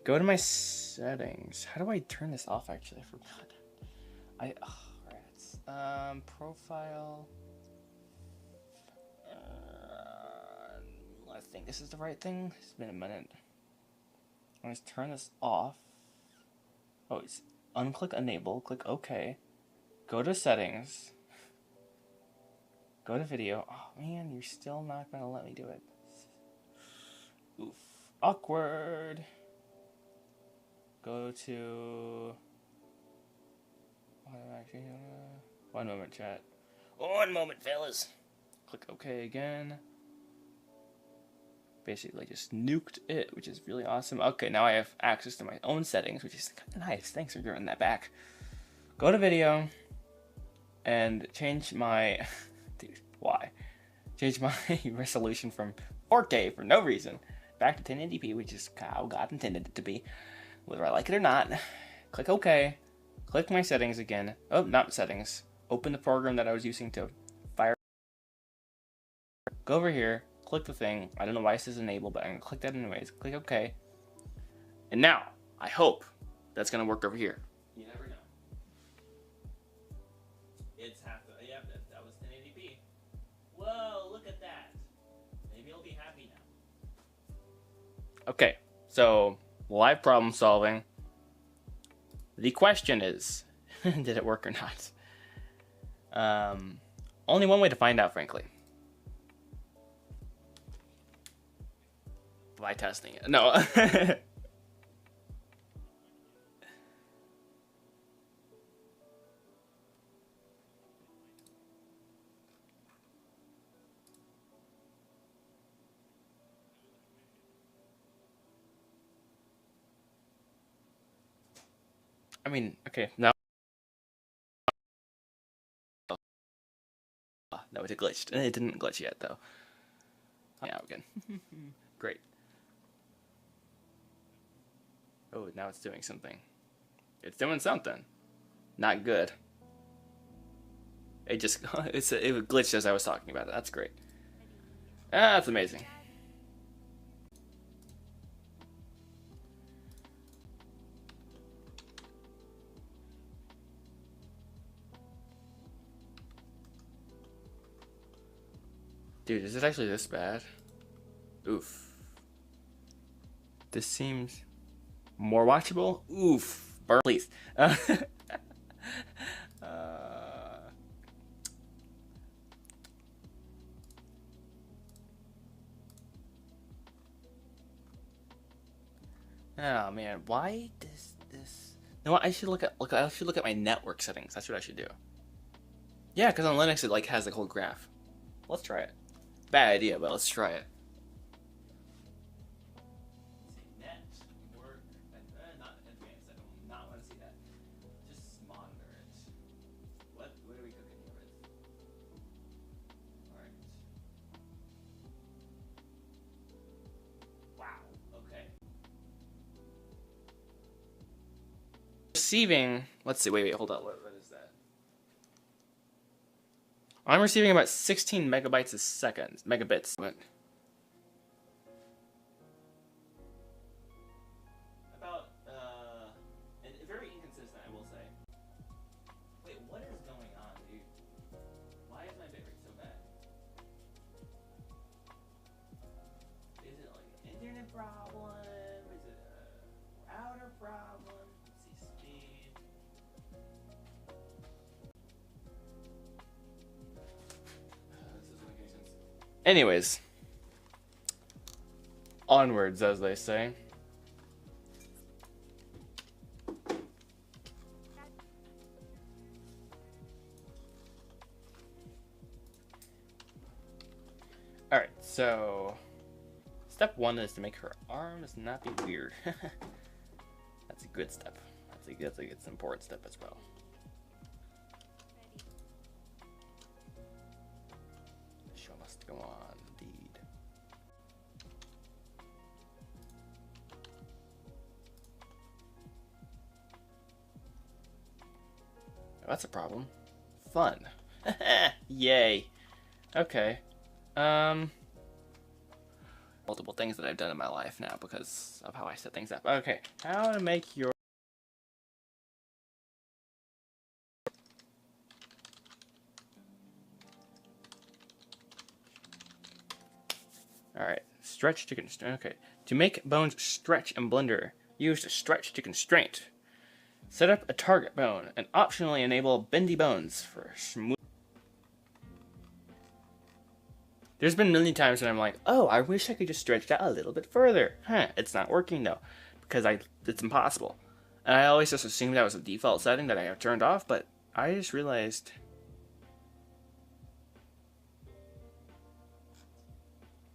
Go to my settings. How do I turn this off, actually? I forgot. Rats. Profile. I think this is the right thing. It's been a minute. Let's turn this off. Oh, it's unclick enable. Click OK. Go to settings. Go to video. Oh man, you're still not gonna let me do it. Oof. Awkward. Go to. One moment, chat. One moment, fellas. Click OK again. Basically, just nuked it, which is really awesome. Okay, now I have access to my own settings, which is kind of nice. Thanks for giving that back. Go to video and change my. Dude, why? Change my resolution from 4K for no reason back to 1080p, which is how God intended it to be, whether I like it or not. Click OK. Click my settings again. Oh, not settings. Open the program that I was using to fire. Go over here. Click the thing. I don't know why it says enable, but I'm going to click that anyways. Click OK. And now, I hope that's going to work over here. You never know. It's half the... Yep, that was 1080p. Whoa, look at that. Maybe I'll be happy now. Okay, so live problem solving. The question is, did it work or not? Only one way to find out, frankly. By testing it. No. I mean, okay, no. No, it glitched. It didn't glitch yet, though. Yeah, again. Great. Oh, now it's doing something. It's doing something. Not good. It just, it glitched as I was talking about it. That's great. That's amazing. Dude, is it actually this bad? Oof. This seems more watchable? Oof. Burn, please. Oh man, why does this? You know what? I should look at my network settings. That's what I should do. Yeah, because on Linux it like has the whole graph. Let's try it. Bad idea, but let's try it. Network, not advanced. I do not want to see that. Just monitor it. What are we cooking here with? All right. Wow. Okay. receiving, let's see, wait, hold on, what is that? I'm receiving about 16 megabytes a second, megabits. About, and very inconsistent, I will say. Wait, what is going on, dude? Why is my bitrate so bad? Is it like an internet problem? Is it a router problem? Let's see, speed. This doesn't make any sense. Anyways, onwards, as they say. Alright, so step 1 is to make her arms not be weird. That's a good step. That's an important step as well. The show must go on, indeed. Oh, that's a problem. Fun. Yay. Okay. Multiple things that I've done in my life now because of how I set things up. Okay, how to make your... Alright, stretch to constraint. Okay, to make bones stretch in Blender, use stretch to constraint. Set up a target bone and optionally enable bendy bones for smooth... There's been a million times when I'm like, oh, I wish I could just stretch that a little bit further. Huh, it's not working though, because it's impossible. And I always just assumed that was a default setting that I have turned off, but I just realized...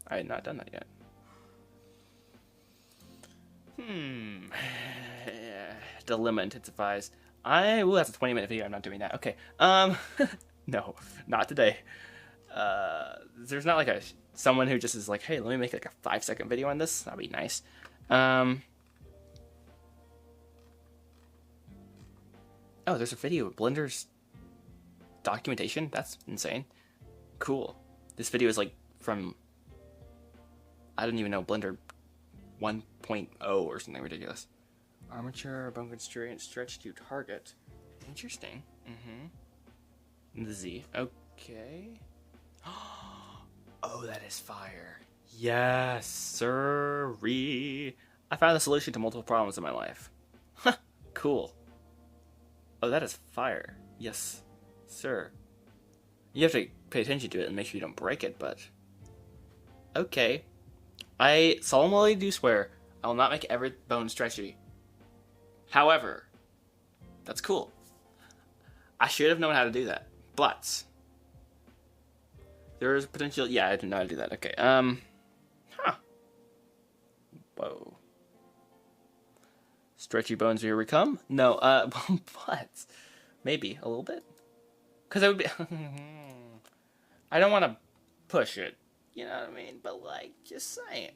I had not done that yet. Dilemma intensifies. Ooh, that's a 20-minute video, I'm not doing that. Okay, no, not today. There's not like someone who just is like, hey, let me make like a 5-second video on this. That'd be nice. Oh, there's a video of Blender's documentation. That's insane. Cool. This video is like from, I don't even know, Blender 1.0 or something ridiculous. Armature, bone constraint, stretch to target. Interesting. The Z. Okay. Oh, that is fire. Yes, sirree. I found the solution to multiple problems in my life. Huh, cool. Oh, that is fire. Yes, sir. You have to pay attention to it and make sure you don't break it, but... Okay. I solemnly do swear I will not make every bone stretchy. However, that's cool. I should have known how to do that, but... There is potential. Yeah, I didn't know how to do that. Okay. Huh. Whoa. Stretchy bones, here we come. No. But maybe a little bit. Because it would be. I don't want to push it. You know what I mean? But like, just saying.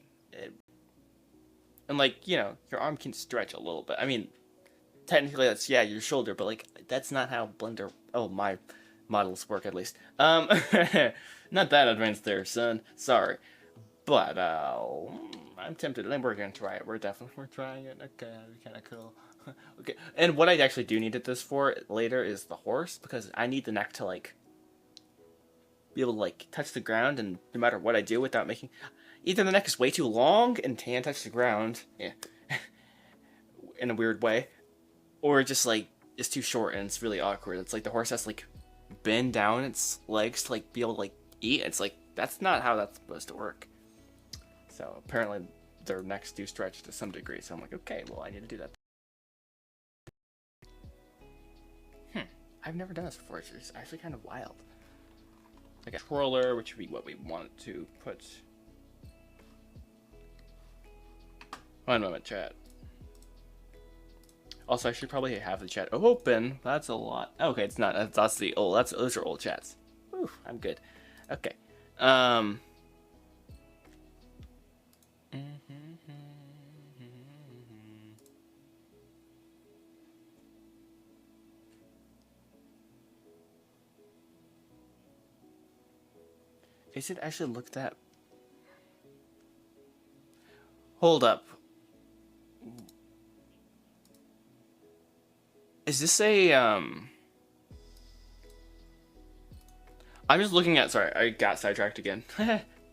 And like, you know, your arm can stretch a little bit. I mean, technically that's your shoulder, but like that's not how Blender. Oh my. Models work, at least. Not that advanced there, son. Sorry. But, I'm tempted. We're gonna try it. We're trying it. Okay, that'd be kinda cool. Okay, and what I actually do need this for later is the horse, because I need the neck to, like, be able to, like, touch the ground, and no matter what I do without making... Either the neck is way too long and can't touch the ground, in a weird way, or just, like, it's too short and it's really awkward. It's like the horse has to, like, bend down its legs to like be able to like eat. It's like that's not how that's supposed to work. So apparently their necks do stretch to some degree. So I'm like, okay, well I need to do that. I've never done this before. It's actually kind of wild. Like a twirler, which would be what we want to put. One moment, chat. Also, I should probably have the chat open. That's a lot. Okay, it's not. That's the old. Those are old chats. Whew, I'm good. Okay. Is it actually looked at? Hold up. Is this a, I'm just looking at, sorry, I got sidetracked again.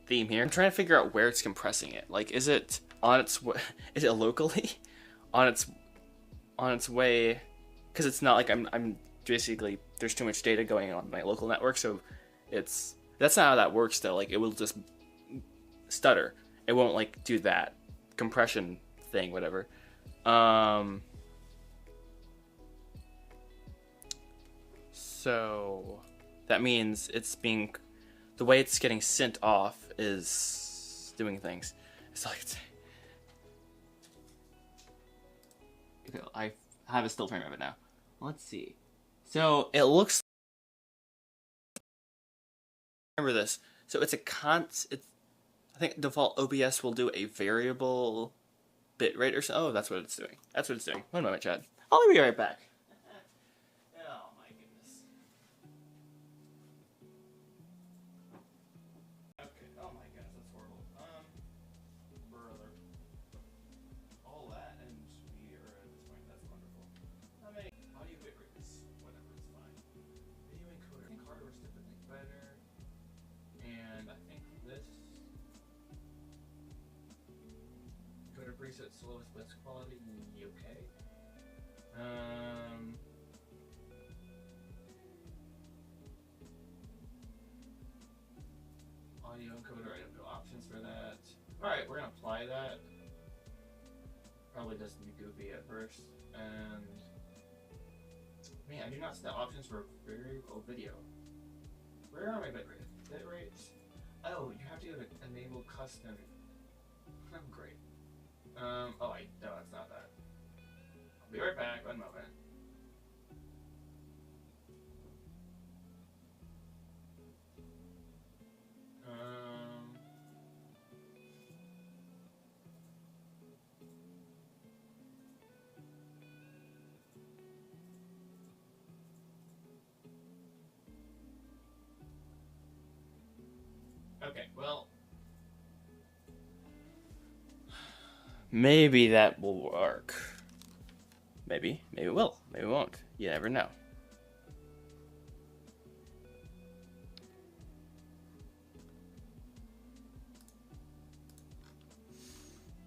Theme here. I'm trying to figure out where it's compressing it. Like, is it on its way, is it locally? on its way, because it's not like I'm basically, there's too much data going on my local network, so that's not how that works though. Like, it will just stutter. It won't like do that compression thing, whatever. So that means the way it's getting sent off is doing things. So I have a still frame of it now. Let's see. So it looks. Remember this. So it's I think default OBS will do a variable bitrate or so. Oh, that's what it's doing. That's what it's doing. One moment, Chad. I'll be right back. Oh my goodness. Okay. Oh my goodness, that's horrible. Brother. All that, and we are at this point. That's wonderful. How many audio bitrates? Whatever, it's fine. Video encoder. I think hardware's typically better. And I think this encoder preset slowest best quality. Okay. Audio encoder. I have no options for that. All right, we're gonna apply that. Probably just be goofy at first, and man, I do not see the options for video. Where are my bitrates? Oh, you have to enable custom. Great. Oh, no, it's not that. I'll be right back. One moment. Okay, well, maybe that will work. Maybe it will. Maybe it won't. You never know.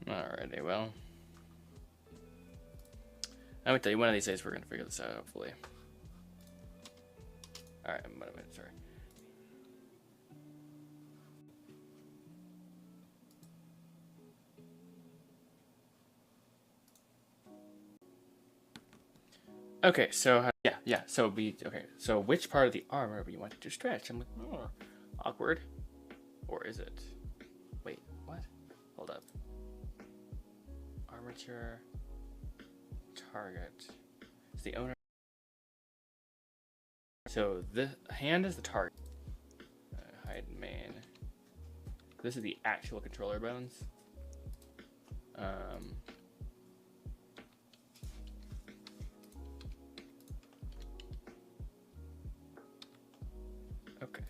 Alrighty, well. I'm gonna tell you, one of these days we're gonna figure this out, hopefully. Alright, sorry. Okay, so yeah. So so which part of the arm are we wanting to stretch? I'm like, oh, awkward, or is it? Wait, what? Hold up. Armature. Target. It's the owner. So the hand is the target. Hide main. This is the actual controller bones. Okay.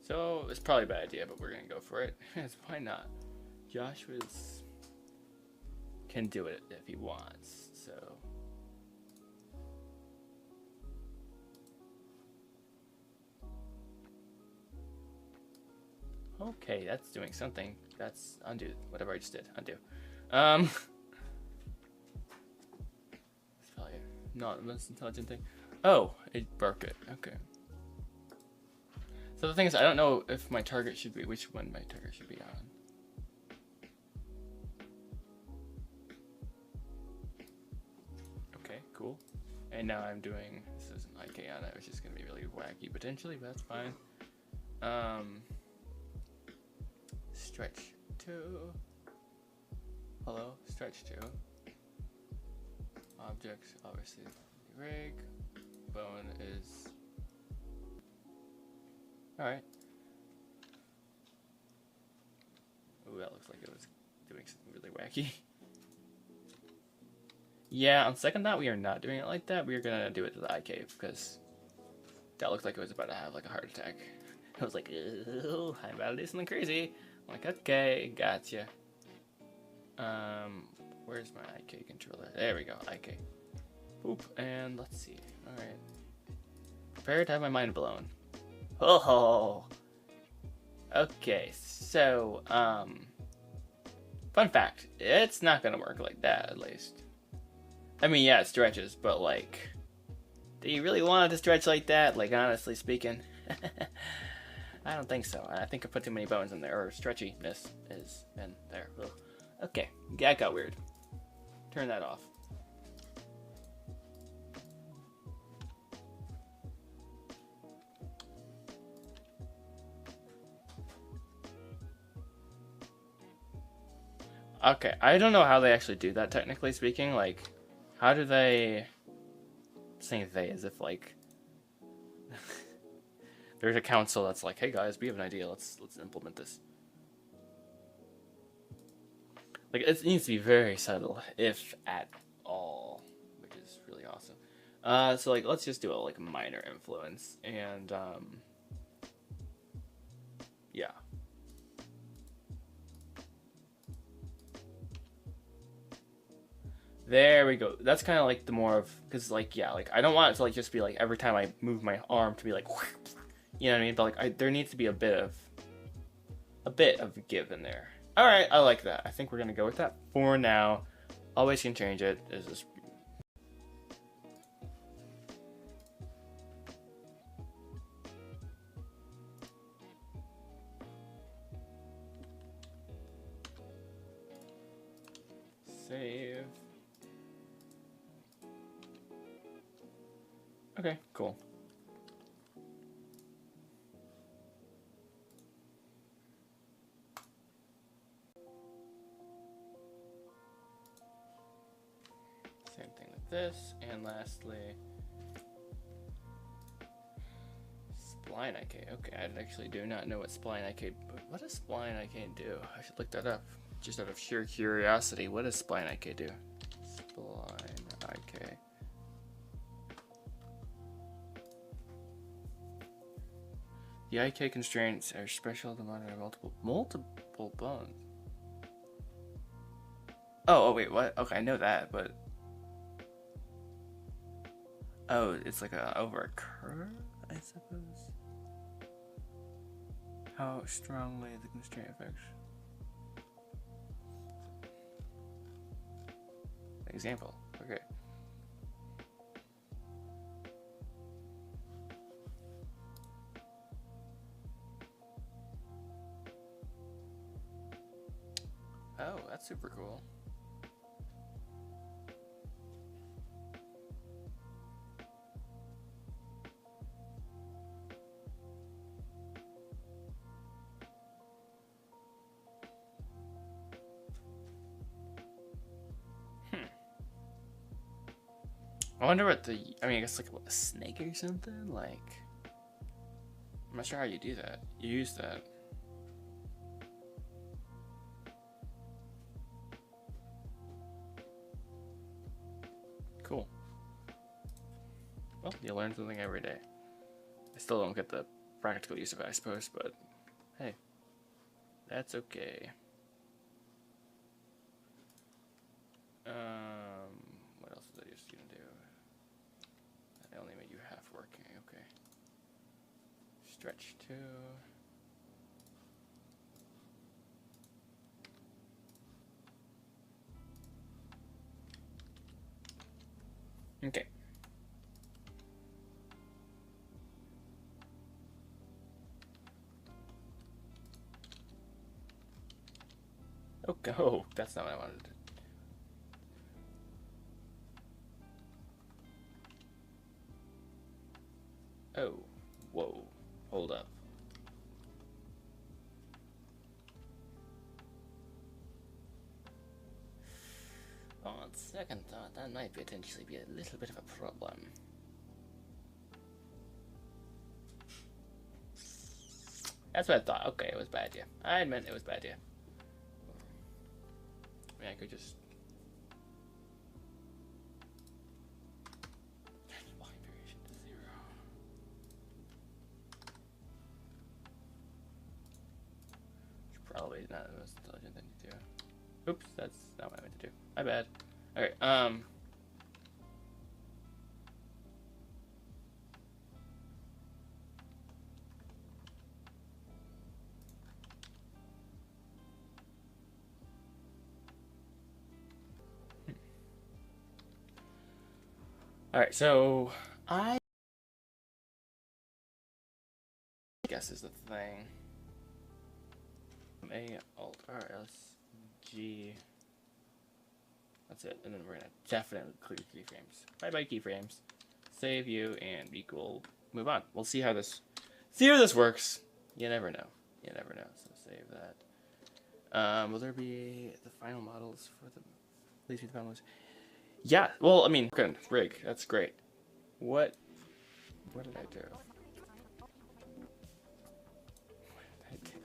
So it's probably a bad idea, but we're gonna go for it. Why not? Joshua's can do it if he wants. So. Okay, that's doing something. That's undo. Whatever I just did. Undo. It's probably not the most intelligent thing. Oh, it broke it. Okay. So the thing is, I don't know if my target should be, which one my target should be on. Okay, cool. And now I'm doing, this is an IK on it, which is going to be really wacky potentially, but that's fine. Stretch 2. Hello, stretch 2. Objects, obviously, rig. Bone is. Alright. Ooh, that looks like it was doing something really wacky. Yeah, on second thought, we are not doing it like that. We are gonna do it to the IK because that looked like it was about to have like a heart attack. I was like, "Ooh, I'm about to do something crazy." I'm like, okay, gotcha. Where's my IK controller? There we go, IK. Boop, and let's see. Alright. Prepare to have my mind blown. Oh! Okay, so, fun fact, it's not gonna work like that, at least. I mean, yeah, it stretches, but, like, do you really want it to stretch like that? Like, honestly speaking? I don't think so. I think I put too many bones in there, or stretchiness is in there. Ugh. Okay, that got weird. Turn that off. Okay, I don't know how they actually do that, technically speaking. Like, how do they... I'm saying they as if, like... there's a council that's like, hey guys, we have an idea, let's implement this. Like, it needs to be very subtle, if at all, which is really awesome. So, like, let's just do a, like, minor influence, and, yeah. There we go. That's kind of like the more of, because like, yeah, like I don't want it to like just be like every time I move my arm to be like, you know what I mean? But like, there needs to be a bit of give in there. All right, I like that. I think we're gonna go with that for now. Always can change it. Is this? Save. Okay, cool. Same thing with this, and lastly, spline IK. Okay, I actually do not know what spline IK. What does spline IK do? I should look that up, just out of sheer curiosity. What does spline IK do? Spline IK. The IK constraints are special to monitor multiple bones. Oh, wait, what? Okay, I know that, but oh, it's like over a curve, I suppose. How strongly the constraint affects. Example. Okay. Oh, that's super cool. I wonder what I mean, I guess like what, a snake or something? Like, I'm not sure how you do that. You use that. Cool. Well, you learn something every day. I still don't get the practical use of it, I suppose, but hey, that's okay. What else was I just gonna do? I only made you half working, okay. Stretch 2. Okay. Okay. Oh, that's not what I wanted to do. Oh, whoa, hold up. On second thought, that might potentially be a little bit of a problem. That's what I thought. Okay, it was bad, yeah. I admit it was bad, yeah. I mean, I could just... volume variation to 0. not the most intelligent thing to do. Oops, that's not what I meant to do. My bad. Okay, Alright, so I guess is the thing. A Alt R S G. That's it, and then we're gonna definitely clear keyframes. Bye bye keyframes. Save you and be cool. Move on. We'll see how this works. You never know. You never know. So save that. Will there be the final models for the please be the final models? Yeah, well, I mean, good rig. That's great. What did I do? What did I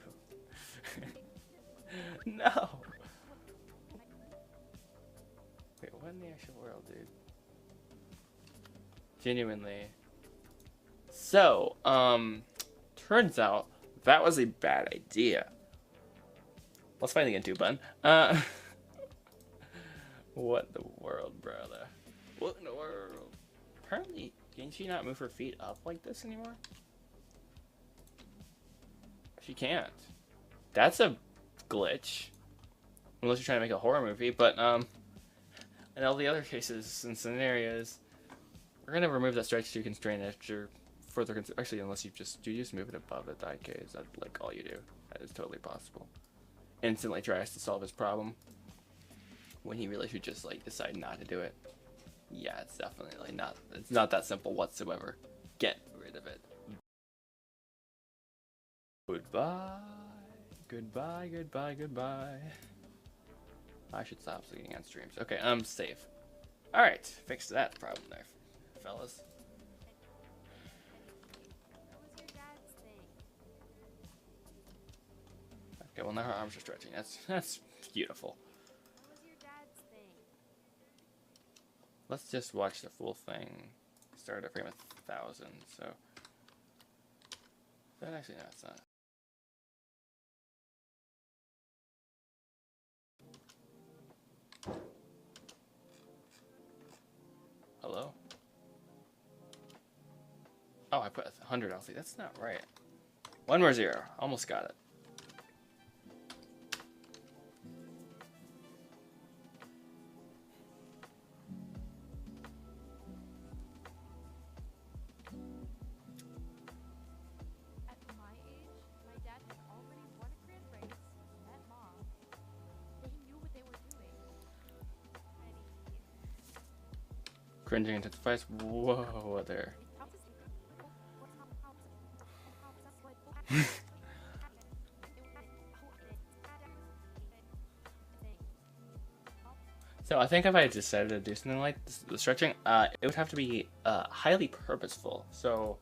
do? No. Wait, what in the actual world, dude? Genuinely. So, turns out that was a bad idea. Let's finally get into button. What in the world, brother? What in the world? Apparently, can she not move her feet up like this anymore? She can't. That's a glitch. Unless you're trying to make a horror movie, but, in all the other cases and scenarios, we're gonna remove that stretch to constrain after further actually, unless you just move it above it, that case, that's like all you do. That is totally possible. Instantly tries to solve his problem when he really should just like decide not to do it. Yeah, it's definitely not. It's not that simple whatsoever. Get rid of it. Goodbye. Goodbye. Goodbye. Goodbye. I should stop looking at streams. Okay, save. All right, fixed that problem there, fellas. Okay, well now her arms are stretching. That's beautiful. Let's just watch the full thing. Start at frame 1000. So that actually no, it's not. Hello? Oh, I put 100. I was like, that's not right. One more zero. Almost got it. At my age, my dad had already won a grand race, met mom. They knew what they were doing. Cringing intensifies. Whoa, there. So I think if I decided to do something like this, the stretching, it would have to be highly purposeful. So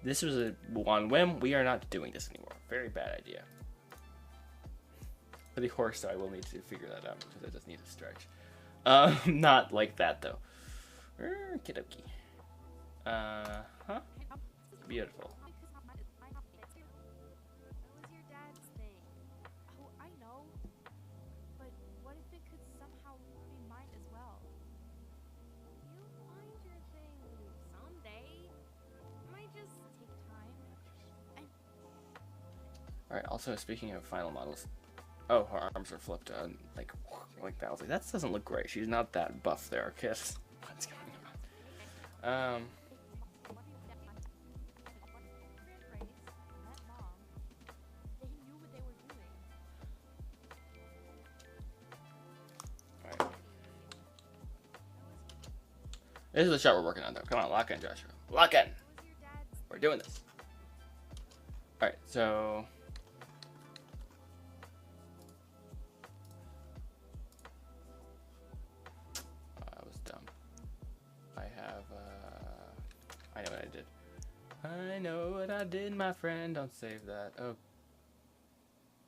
this was a one whim. We are not doing this anymore. Very bad idea. For the horse, though, I will need to figure that out because it does need a stretch. Not like that though. Kidoki. Huh? Beautiful. Alright, also speaking of final models. Oh, her arms are flipped like that. I was like, that doesn't look great. She's not that buff there, kid. What's going on? Alright. This is the shot we're working on though. Come on, lock in, Joshua. Lock in! We're doing this. Alright, so I was dumb. I know what I did. I know what I did, my friend. Don't save that. Oh.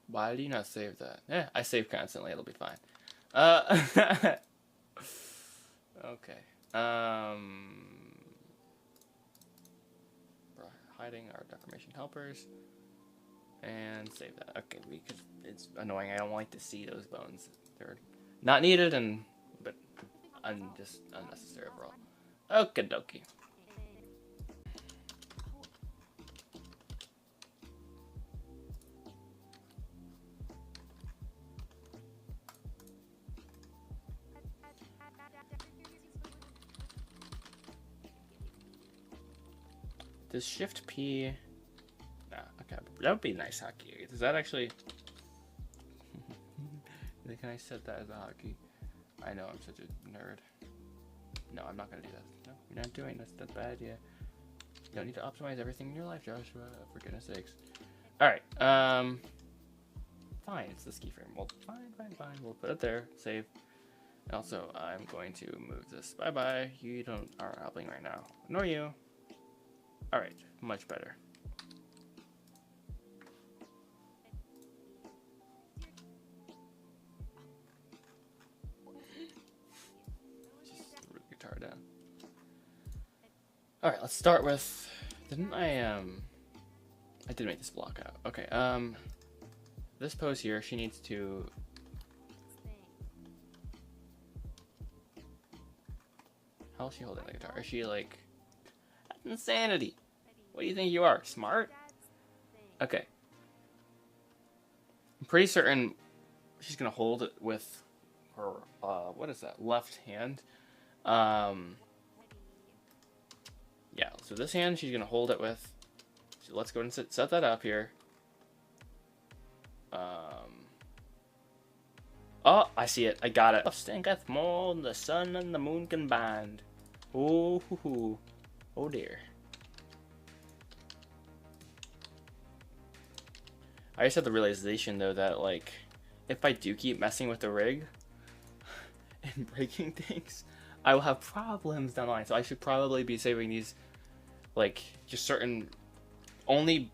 Why do you not save that? Yeah, I save constantly. It'll be fine. Okay. We're hiding our declamation helpers. And save that. Okay, it's annoying. I don't like to see those bones. They're not needed and but just unnecessary overall. Okie dokie. Does Shift P? Nah, okay, that would be nice hotkey. Does that actually? Can I set that as a hotkey? I know I'm such a nerd. No, I'm not gonna do that. No, you're not doing that's a bad idea. You don't need to optimize everything in your life, Joshua. For goodness sakes. All right. Fine. It's this keyframe. Well, fine. We'll put it there. Save. Also, I'm going to move this. Bye bye. You aren't helping right now. Nor you. All right. Much better. Guitar down. All right, let's start with. Didn't I did make this block out. Okay. This pose here, she needs to. How is she holding the guitar? Is she like? That's insanity. What do you think you are? Smart? Okay. I'm pretty certain she's gonna hold it with her. What is that? Left hand. Yeah, so this hand she's gonna hold it with. So let's go and set that up here. Oh, I see it. I got it. Stinketh more than the sun and the moon combined. Oh, oh dear. I just had the realization though that like, if I do keep messing with the rig and breaking things, I will have problems down the line. So I should probably be saving these, like, just certain, only,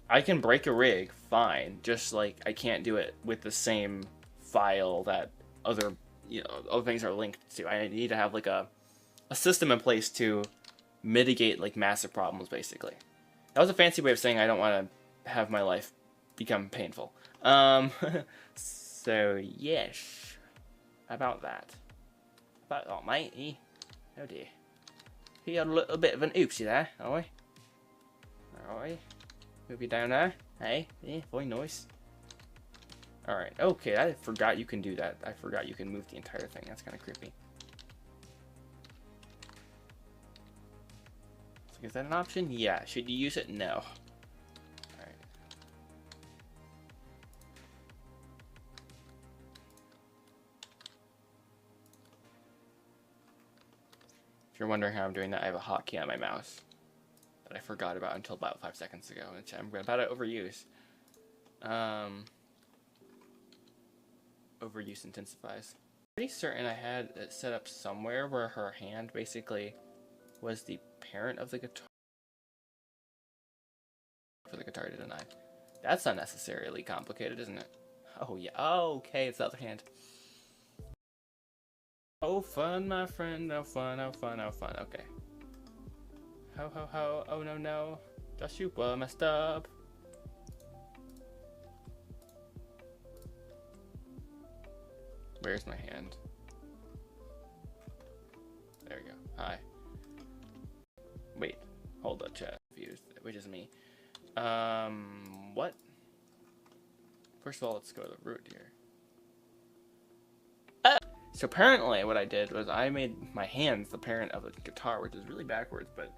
I can break a rig, fine. Just like, I can't do it with the same file that other things are linked to. I need to have like a system in place to mitigate like massive problems, basically. That was a fancy way of saying I don't want to have my life become painful. So yes. How about that? About that, matey? Oh dear. He had a little bit of an oopsie there, are we? Alright. Move you down there. Hey, yeah, very nice. Alright, okay, I forgot you can do that. I forgot you can move the entire thing. That's kind of creepy. So is that an option? Yeah. Should you use it? No. Alright. If you're wondering how I'm doing that, I have a hotkey on my mouse that I forgot about until about 5 seconds ago, which I'm about to overuse. Overuse intensifies. Pretty certain I had it set up somewhere where her hand basically was the parent of the guitar. For the guitar, didn't I? That's unnecessarily complicated, isn't it? Oh yeah. Oh, okay, it's the other hand. Oh fun, my friend. Oh fun. Oh fun. Oh fun. Okay. Ho ho ho. Oh no no. Joshua messed up. Where's my hand? There we go. Hi. Wait. Hold up, chat. Confused. Which is me. What? First of all, let's go to the root here. So apparently what I did was I made my hands the parent of the guitar, which is really backwards, but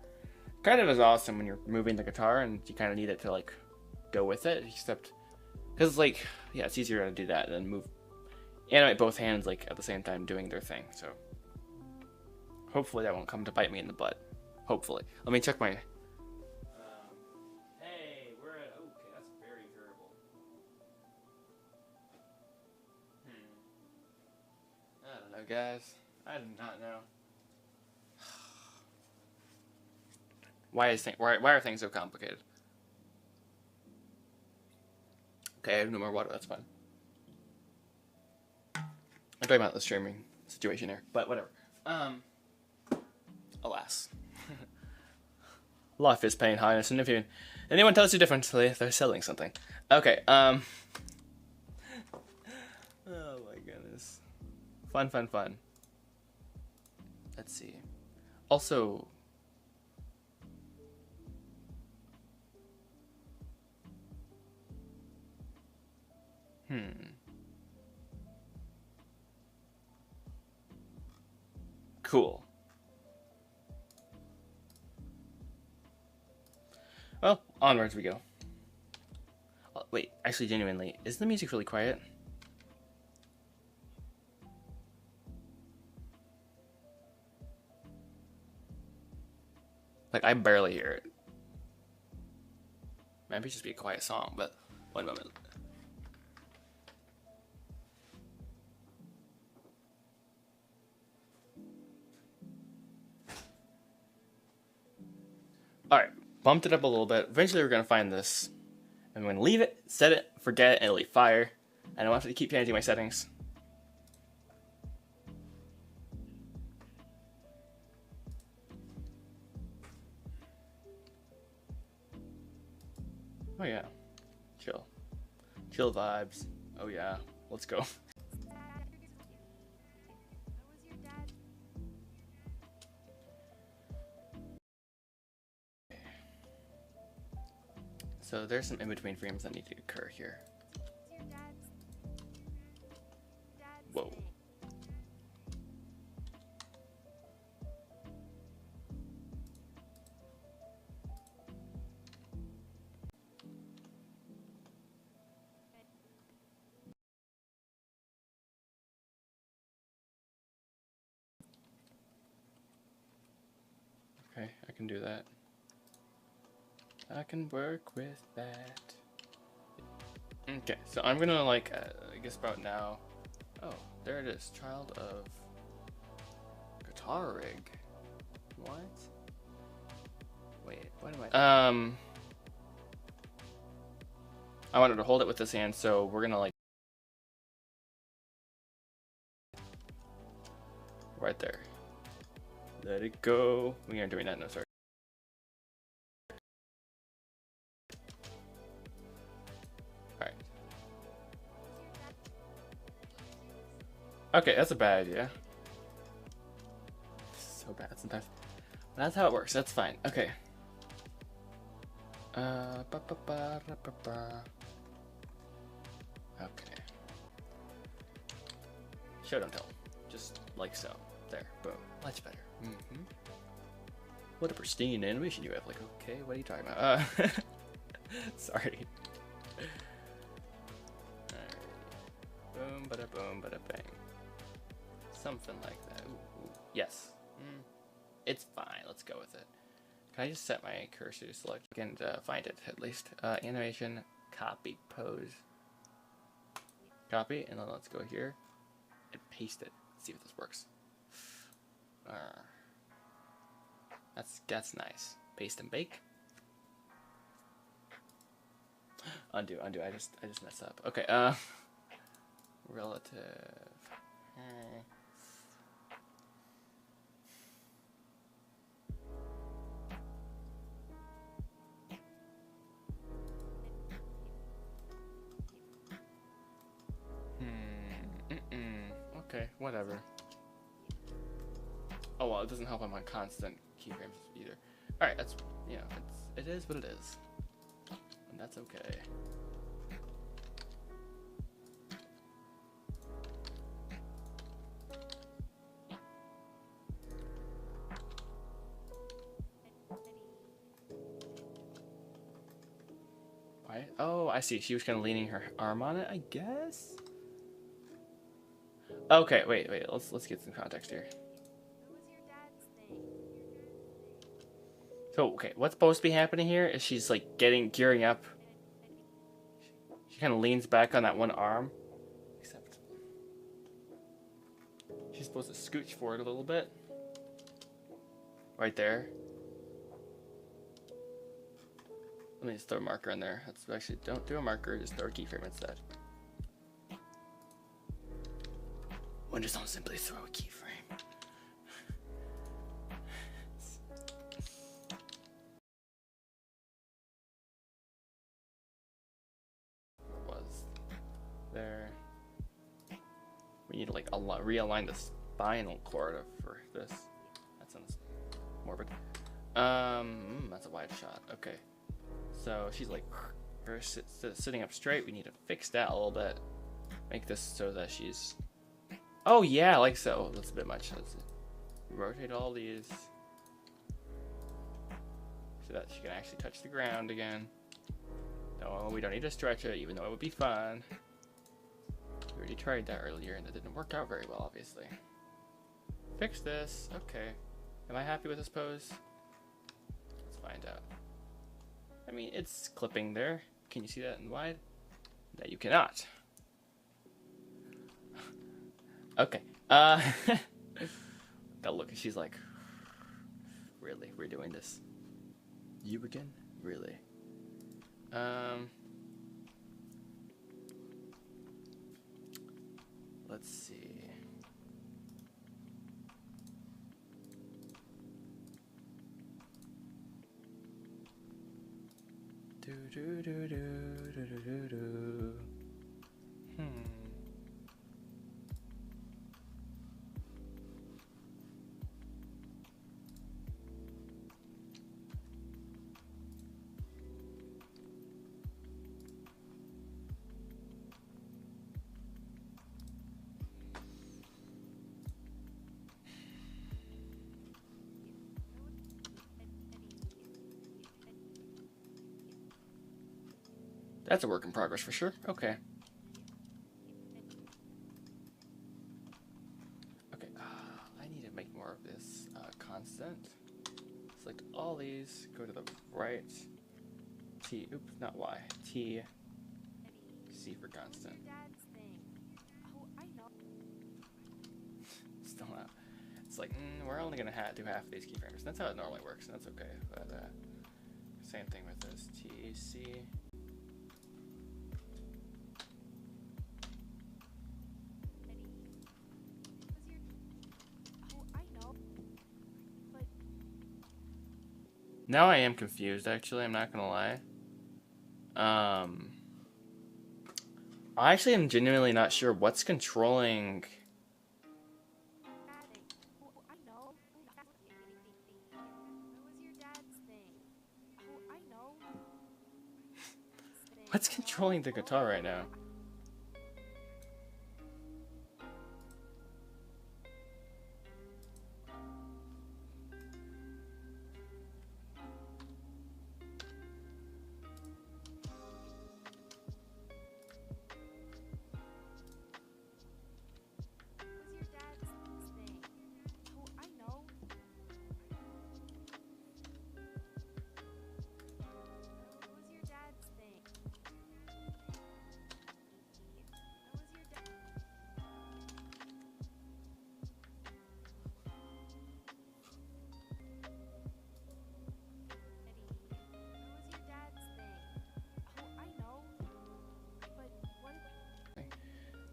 kind of is awesome when you're moving the guitar and you kind of need it to like go with it, except because like, yeah, it's easier to do that than animate both hands like at the same time doing their thing. So hopefully that won't come to bite me in the butt. Hopefully. Let me check my hey, we're at okay, that's very variable. I don't know, guys. I do not know. Why are things so complicated? Okay, I have no more water, that's fine. I'm talking about the streaming situation here, but whatever. Alas. Life is pain, highness, and if anyone tells you differently, they're selling something. Okay, oh my goodness. Fun, fun, fun. Let's see. Also, cool. Well, onwards we go. Oh, wait, actually, genuinely, is the music really quiet? Like, I barely hear it. Maybe just be a quiet song, but one moment. Alright, bumped it up a little bit. Eventually we're gonna find this. I'm gonna leave it, set it, forget it, and it'll leave fire. I don't have to keep changing my settings. Oh yeah. Chill. Chill vibes. Oh yeah. Let's go. So there's some in-between frames that need to occur here. Whoa. Okay, I can do that. I can work with that. Okay, so I'm gonna like, I guess about now. Oh, there it is. Child of guitar rig. What? Wait, what am I? I wanted to hold it with this hand, so we're gonna like right there. Let it go. We aren't doing that. No, sorry. All right. Okay, that's a bad idea. So bad sometimes. That's how it works. That's fine. Okay. Okay. Show don't tell. Just like so. There. Boom. Much better. Mm-hmm. What a pristine animation you have. Like, okay, what are you talking about? Sorry. Alright. Boom, bada boom, bada bang. Something like that. Ooh, ooh. Yes. It's fine. Let's go with it. Can I just set my cursor to select and find it at least? Animation, copy, pose. Copy, and then let's go here and paste it. Let's see if this works. That's nice. Paste and bake. Undo. I just messed up. Okay. Relative. Okay, whatever. Oh well, it doesn't help I'm on constant keyframes either. Alright, that's, you know, it is what it is. And that's okay. Why? Oh, I see. She was kind of leaning her arm on it, I guess? Okay, wait. Let's get some context here. So, okay, what's supposed to be happening here is she's like gearing up. She kind of leans back on that one arm. Except she's supposed to scooch forward a little bit. Right there. Let me just throw a marker in there. That's actually, don't do a marker, just throw a keyframe instead. One just don't simply throw a keyframe. there. We need to like realign the spinal cord for this. That sounds morbid. That's a wide shot. Okay, so she's like sitting up straight. We need to fix that a little bit. Make this so that she's. Oh yeah, like so. That's a bit much. Let's rotate all these so that she can actually touch the ground again. No, we don't need to stretch it, even though it would be fun. We already tried that earlier and it didn't work out very well, obviously. Fix this. Okay. Am I happy with this pose? Let's find out. I mean, it's clipping there. Can you see that in wide? No, you cannot. Okay. That look, she's like, really? We're doing this? You again? Really? Let's see. Do do do do do do do do. That's a work in progress for sure. Okay. Okay. I need to make more of this constant. Select all these. Go to the right. T. Oops, not Y. T. C for constant. Still not. It's like we're only gonna do half of these keyframes. That's how it normally works, and that's okay. But same thing with this. T. C. Now I am confused, actually, I'm not gonna lie. I actually am genuinely not sure what's controlling... What's controlling the guitar right now?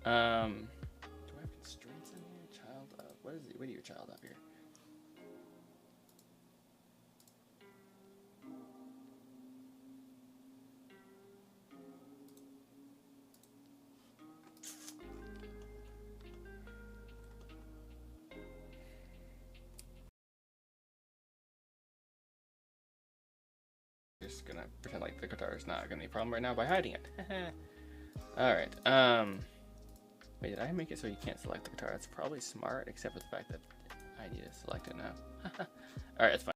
Do I have constraints in here? Child of, what is it? What are your child of here? Just gonna pretend like the guitar is not gonna be a problem right now by hiding it. Alright, wait, did I make it so you can't select the guitar? That's probably smart, except for the fact that I need to select it now. Alright, that's fine.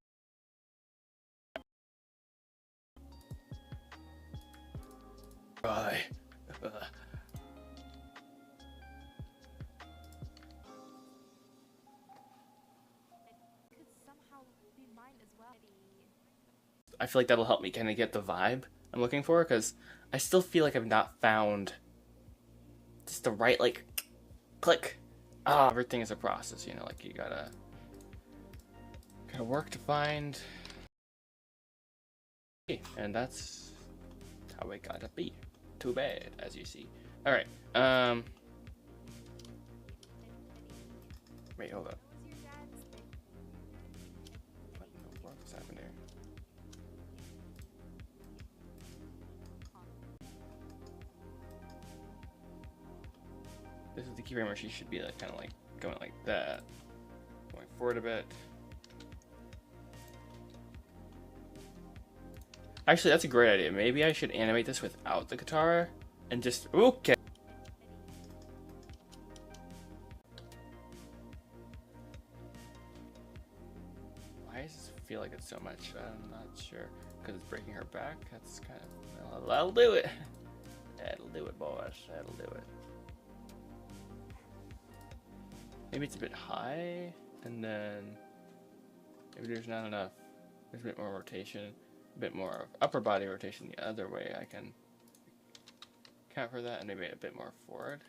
Bye. I feel like that'll help me kind of get the vibe I'm looking for, because I still feel like I've not found just the right, like, click. Everything is a process, you know, like you gotta work to find, and that's how it gotta be. Too bad, as you see. All right, wait, hold up. What in the world just happened here? this is the keyframe where she should be like kind of like going like that, going forward a bit. Actually, that's a great idea. Maybe I should animate this without the guitar and just okay. Why does this feel like it's so much? I'm not sure. Because it's breaking her back. That's kind of well, that'll do it. That'll do it, boys. That'll do it. Maybe it's a bit high, and then maybe there's not enough. There's a bit more rotation, a bit more of upper body rotation the other way. I can account for that, and maybe a bit more forward.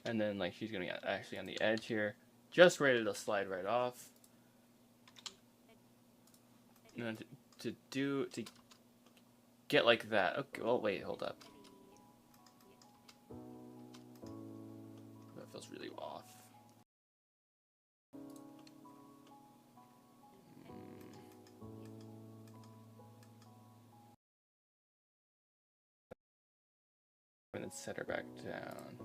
And then like she's gonna be actually on the edge here, just ready to slide right off. And then to get like that. Okay, well wait, hold up. That feels really off. And then set her back down.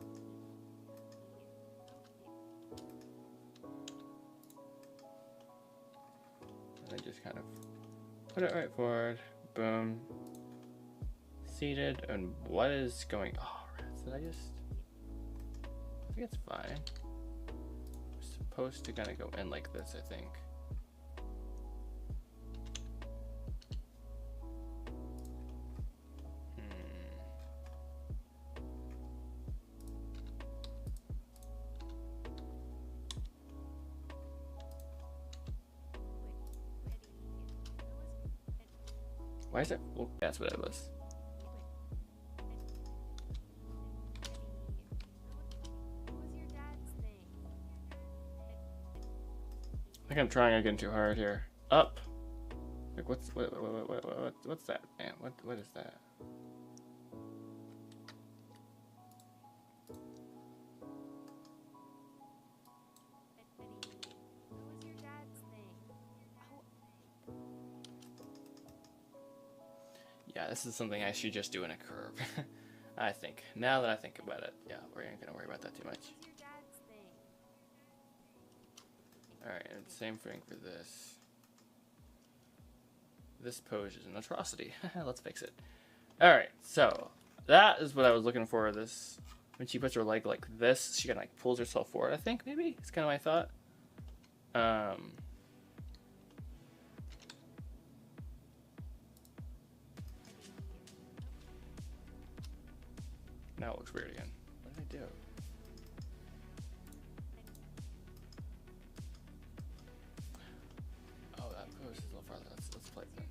And then just kind of put it right forward. Boom. Seated. And what is going? Oh, rats! Did I just? I think it's fine. We're supposed to kind of go in like this, I think. Why is it? Well, that's what it was. I think I'm trying again too hard here. Up. Like what's that? Man, what is that? Yeah, this is something I should just do in a curve. I think. Now that I think about it, yeah, we ain't gonna worry about that too much. Alright, and same thing for this. This pose is an atrocity. Let's fix it. Alright, so that is what I was looking for. This when she puts her leg like this, she kind of like pulls herself forward, I think, maybe? It's kind of my thought. Now it looks weird again. What did I do? Oh, that pose is a little farther. Let's play it then.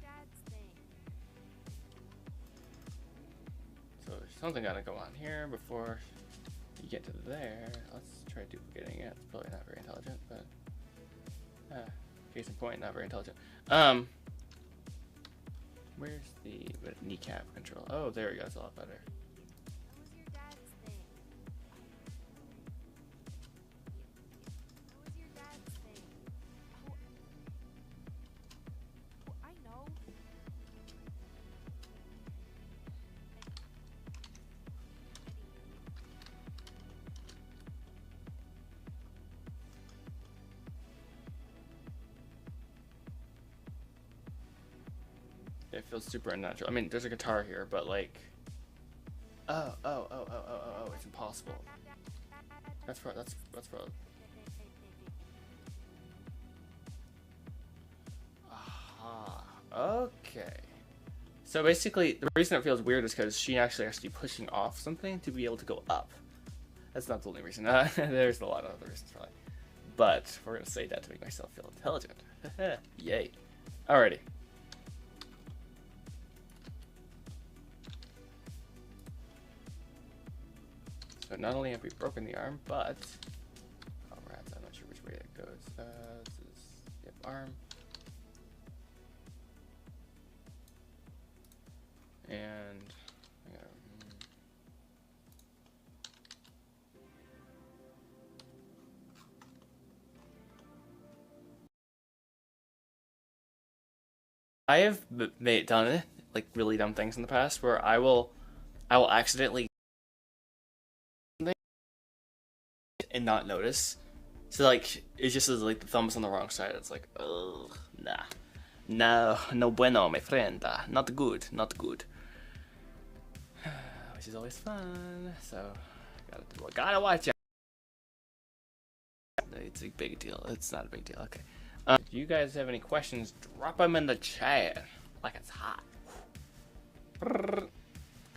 So there's something gotta go on here before you get to there. Let's try duplicating it. It's probably not very intelligent, but case in point, not very intelligent. Where's the kneecap control? Oh, there we go. It's a lot better. It feels super unnatural. I mean, there's a guitar here, but like, oh, it's impossible. That's for. Aha. Okay. So basically, the reason it feels weird is because she actually has to be pushing off something to be able to go up. That's not the only reason. There's a lot of other reasons probably. But we're gonna say that to make myself feel intelligent. Yay. Alrighty. So not only have we broken the arm, but oh rats, I'm not sure which way it goes. This is yep, arm. And I have done it like really dumb things in the past where I will accidentally and not notice. So like it's just like the thumb's on the wrong side. It's like, oh nah, no bueno, my friend. Not good, not good. Which is always fun. So gotta watch out. It's a big deal. It's not a big deal. Okay. If you guys have any questions, drop them in the chat. Like it's hot.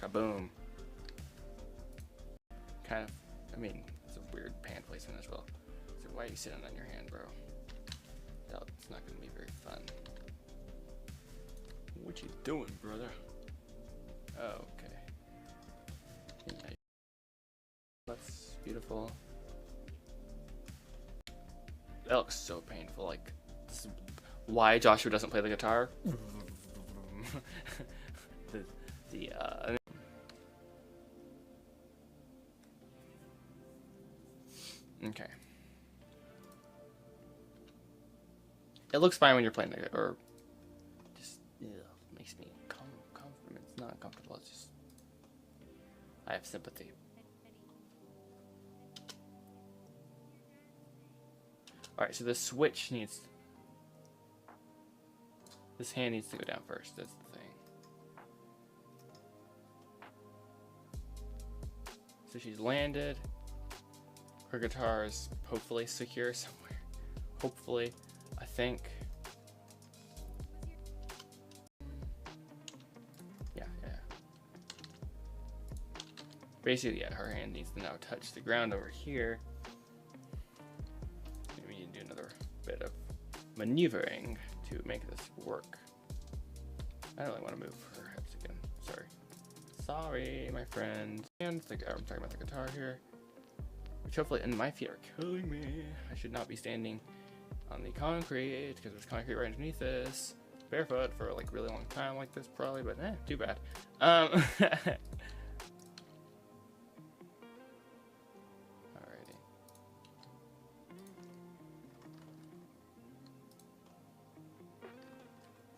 Kaboom. Kind of. I mean, it's a weird pan placement as well. So why are you sitting on your hand, bro? It's not gonna be very fun. What you doing, brother? Oh, okay. That's beautiful. That looks so painful. Like, this is why Joshua doesn't play the guitar. Okay. It looks fine when you're playing it, or just makes me comfortable. It's not uncomfortable. It's just I have sympathy. All right, so the switch needs. This hand needs to go down first. That's the thing. So she's landed. Her guitar is hopefully secure somewhere. Hopefully, I think. Yeah. Basically, yeah, her hand needs to now touch the ground over here. We need to do another bit of maneuvering to make this work. I don't really want to move her hips again. Sorry, my friend. And I'm talking about the guitar here. Which hopefully, and my feet are killing me. I should not be standing on the concrete because there's concrete right underneath this. Barefoot for like really long time like this probably, but too bad. Alrighty.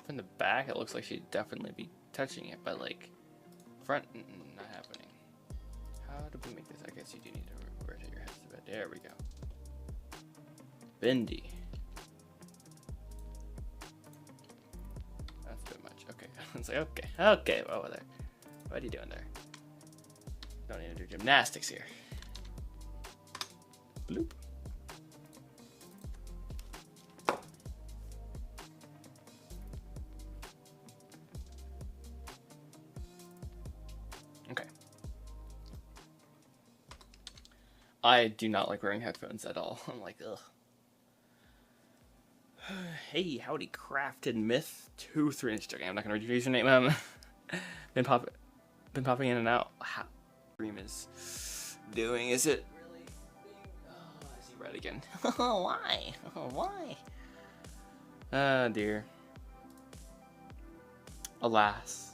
From the back, it looks like she'd definitely be touching it, but like front, not happening. How do we make this? I guess you do need to rotate your head a bit. There we go. Bendy. That's a bit much. Okay. It's like, okay, over there. What are you doing there? Don't need to do gymnastics here. Bloop. Okay. I do not like wearing headphones at all. I'm like, ugh. Hey, howdy, Crafted Myth 2-3 Instagram. I'm not gonna read your username. Been popping in and out. How stream is doing? Is it really? Oh, I see red again. Why? Why? Dear. Alas.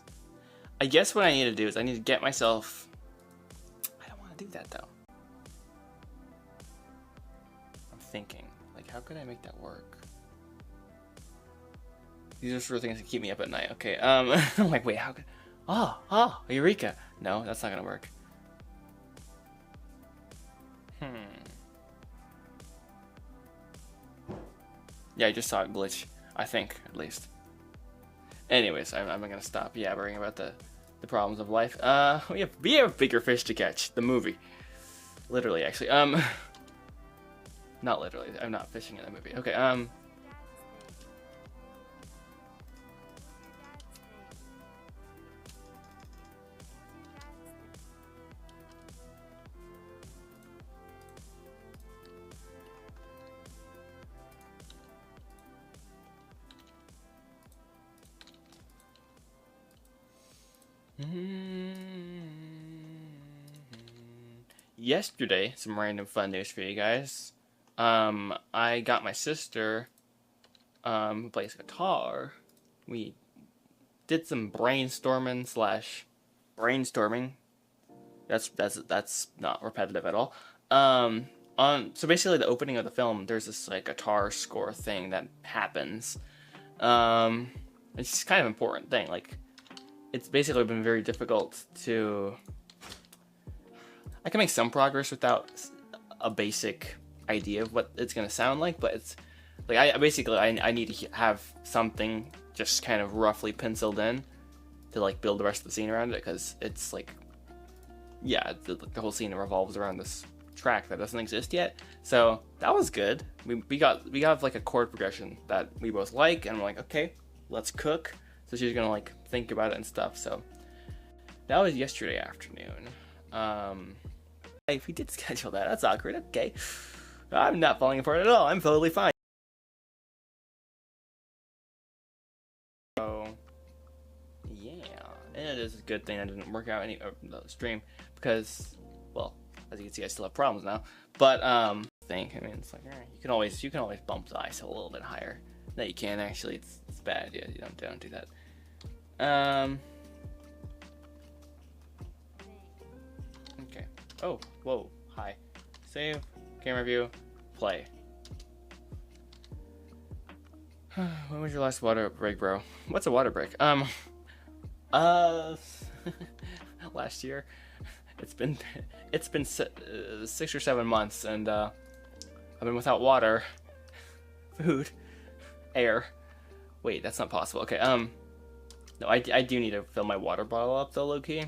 I guess what I need to do is I need to get myself. I don't want to do that though. I'm thinking, like, how could I make that work? These are sort of things that keep me up at night. Okay, I'm like, wait, how could... Oh, Eureka! No, that's not gonna work. Yeah, I just saw it glitch. I think, at least. Anyways, I'm gonna stop yabbering about the problems of life. We have bigger fish to catch. The movie. Literally, actually. Not literally. I'm not fishing in the movie. Okay, yesterday, some random fun news for you guys. I got my sister, who plays guitar. We did some brainstorming. That's not repetitive at all. So basically, the opening of the film, there's this like guitar score thing that happens. It's kind of important thing. Like, it's basically been very difficult to. I can make some progress without a basic idea of what it's gonna sound like, but it's like I need to have something just kind of roughly penciled in to like build the rest of the scene around it, because it's like, yeah, the whole scene revolves around this track that doesn't exist yet. So that was good. We got like a chord progression that we both like, and we're like, okay, let's cook. So she's gonna like think about it and stuff. So that was yesterday afternoon. If we did schedule that, that's awkward. Okay, I'm not falling apart at all. I'm totally fine. So yeah, and it is a good thing I didn't work out any the stream, because, well, as you can see, I still have problems now. But I mean, it's like, you can always bump the ISO a little bit higher. No, you can actually. It's bad. Yeah, you don't do that. Okay. Oh, whoa. Hi. Save. Camera view. Play. When was your last water break, bro? What's a water break? Last year. It's been 6 or 7 months, and I've been without water, food, air. Wait, that's not possible. Okay, no, I do need to fill my water bottle up though, low key,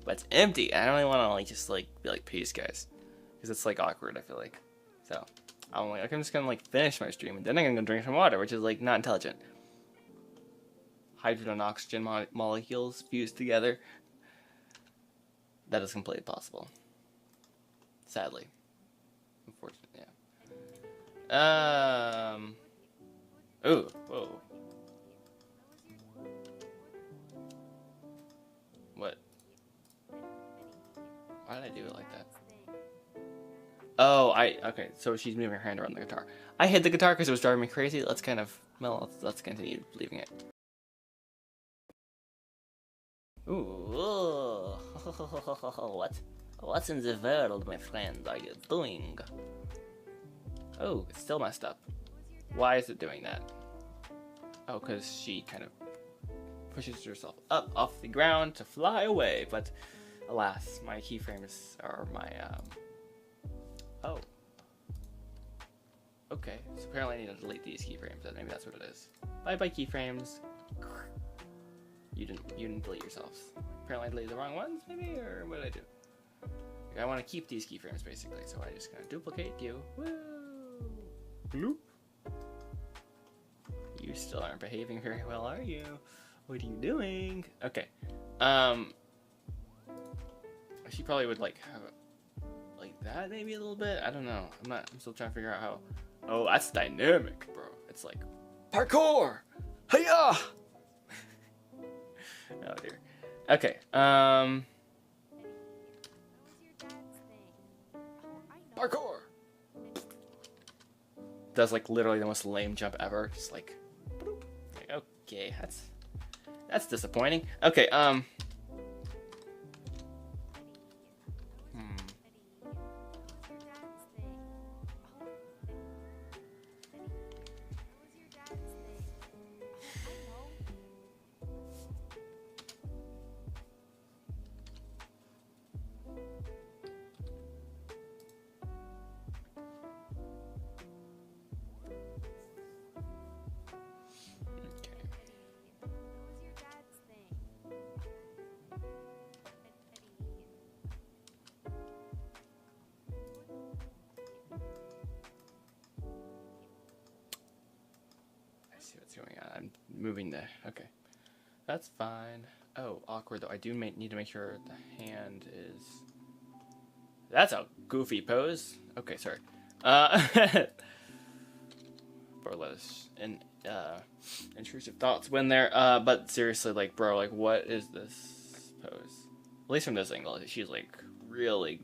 but it's empty. I don't really want to like just like be like, peace, guys, because it's like awkward. I feel like, so I'm like, I'm just gonna like finish my stream, and then I'm gonna go drink some water, which is like not intelligent. Hydrogen and oxygen molecules fused together. That is completely possible. Sadly. Unfortunately, yeah. Ooh, whoa. What? Why did I do it like that? Oh, okay, so she's moving her hand around the guitar. I hit the guitar because it was driving me crazy. Let's kind of, well, let's continue leaving it. Ooh, what's in the world, my friend, are you doing? Oh, it's still messed up. Why is it doing that? Oh, because she kind of pushes herself up off the ground to fly away, but alas, my keyframes are my, oh. Okay, so apparently I need to delete these keyframes, maybe that's what it is. Bye-bye keyframes. You didn't delete yourselves. Apparently I deleted the wrong ones, maybe, or what did I do? I want to keep these keyframes, basically, so I just gonna duplicate you. Woo! Bloop. You still aren't behaving very well, are you? What are you doing? Okay. She probably would like have it like that, maybe a little bit. I don't know. I'm still trying to figure out how. Oh, that's dynamic, bro. It's like parkour. Hiya! Oh dear. Okay. Parkour. Does like literally the most lame jump ever. Just like. Bloop. Okay, that's disappointing. Okay. Going on. I'm moving the. Okay, that's fine. Oh, awkward though. I do need to make sure the hand is. That's a goofy pose. Okay, sorry. Bro, let us intrusive thoughts win there. But seriously, like, bro, like, what is this pose? At least from this angle, she's like really.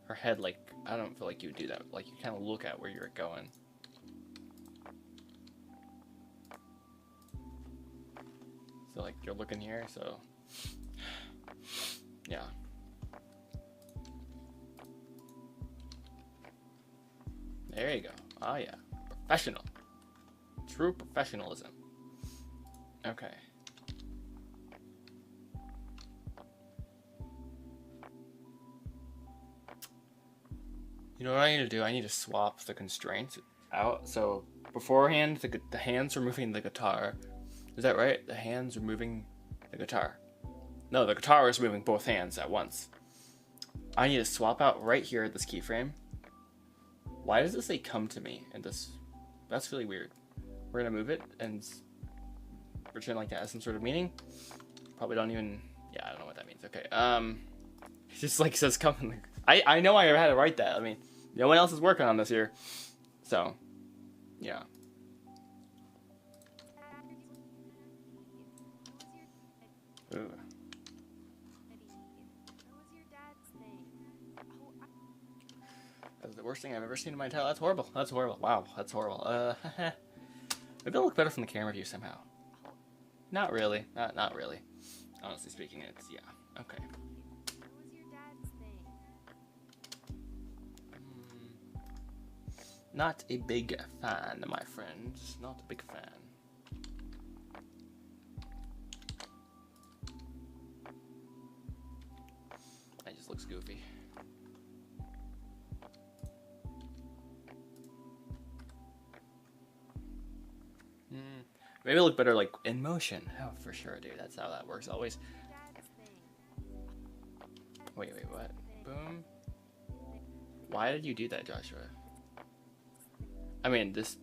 Her head, like, I don't feel like you would do that. Like, you kind of look at where you're going. So like you're looking here, so yeah. There you go. Oh yeah. Professional. True professionalism. Okay. You know what I need to do? I need to swap the constraints out. So beforehand, the hands were moving the guitar. Is that right? The hands are moving the guitar. No, the guitar is moving both hands at once. I need to swap out right here at this keyframe. Why does it say come to me? And this, that's really weird. We're gonna move it and pretend like that has some sort of meaning. Probably don't even, yeah, I don't know what that means. Okay, it just like says come. I know I had to write that. I mean, no one else is working on this here. So, yeah. Ooh. That's the worst thing I've ever seen in my entire life. That's horrible. That's horrible. Wow, that's horrible. Maybe it'll look better from the camera view somehow. Not really. Not really. Honestly speaking, it's, yeah. Okay. Not a big fan, my friend. Not a big fan. That just looks goofy. Maybe it'll look better like in motion. Oh, for sure, dude. That's how that works always. Wait, what? Boom. Why did you do that, Joshua? I mean, this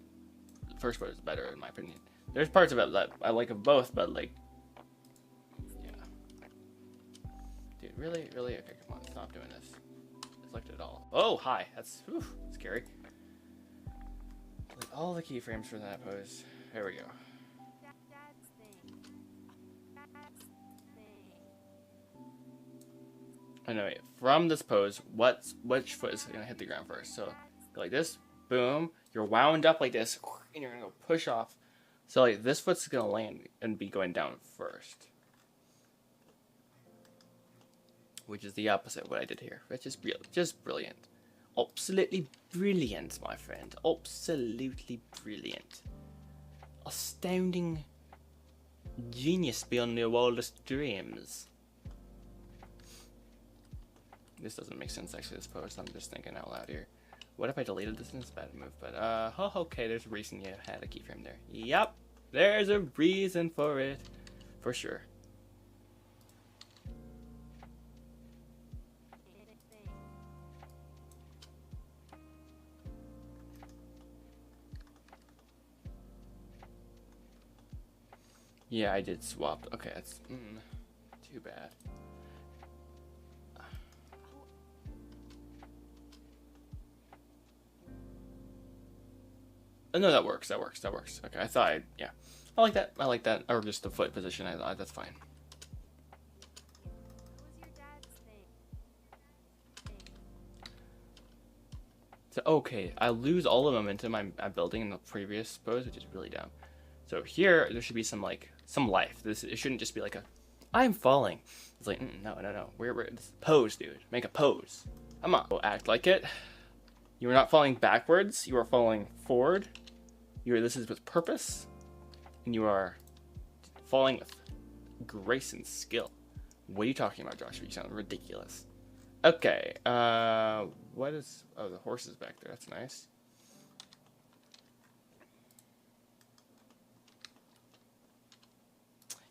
first part is better in my opinion. There's parts of it that I like of both, but like, yeah. Dude, really? Okay, come on, stop doing this. Select it all. Oh, hi. That's scary. Delete all the keyframes for that pose. There we go. Oh no, wait. From this pose, which foot is gonna hit the ground first? So go like this, boom. You're wound up like this, and you're gonna go push off. So like this foot's gonna land and be going down first, which is the opposite of what I did here. Which is just brilliant, absolutely brilliant, my friend. Absolutely brilliant, astounding genius beyond your wildest dreams. This doesn't make sense actually, this pose. I'm just thinking out loud here. What if I deleted this? It's a bad move, but oh, okay, there's a reason you had a keyframe there. Yep, there's a reason for it, for sure. Yeah, I did swap. Okay, that's too bad. Oh, no, that works. Okay, I thought yeah. I like that. Or just the foot position. That's fine. So, okay, I lose all the momentum I'm building in the previous pose, which is really dumb. So here, there should be some life. It shouldn't just be like I'm falling. It's like, no. We're this pose, dude. Make a pose. Come on. Act like it. You are not falling backwards. You are falling forward. This is with purpose, and you are falling with grace and skill. What are you talking about, Joshua? You sound ridiculous. Okay, what is... Oh, the horse is back there. That's nice.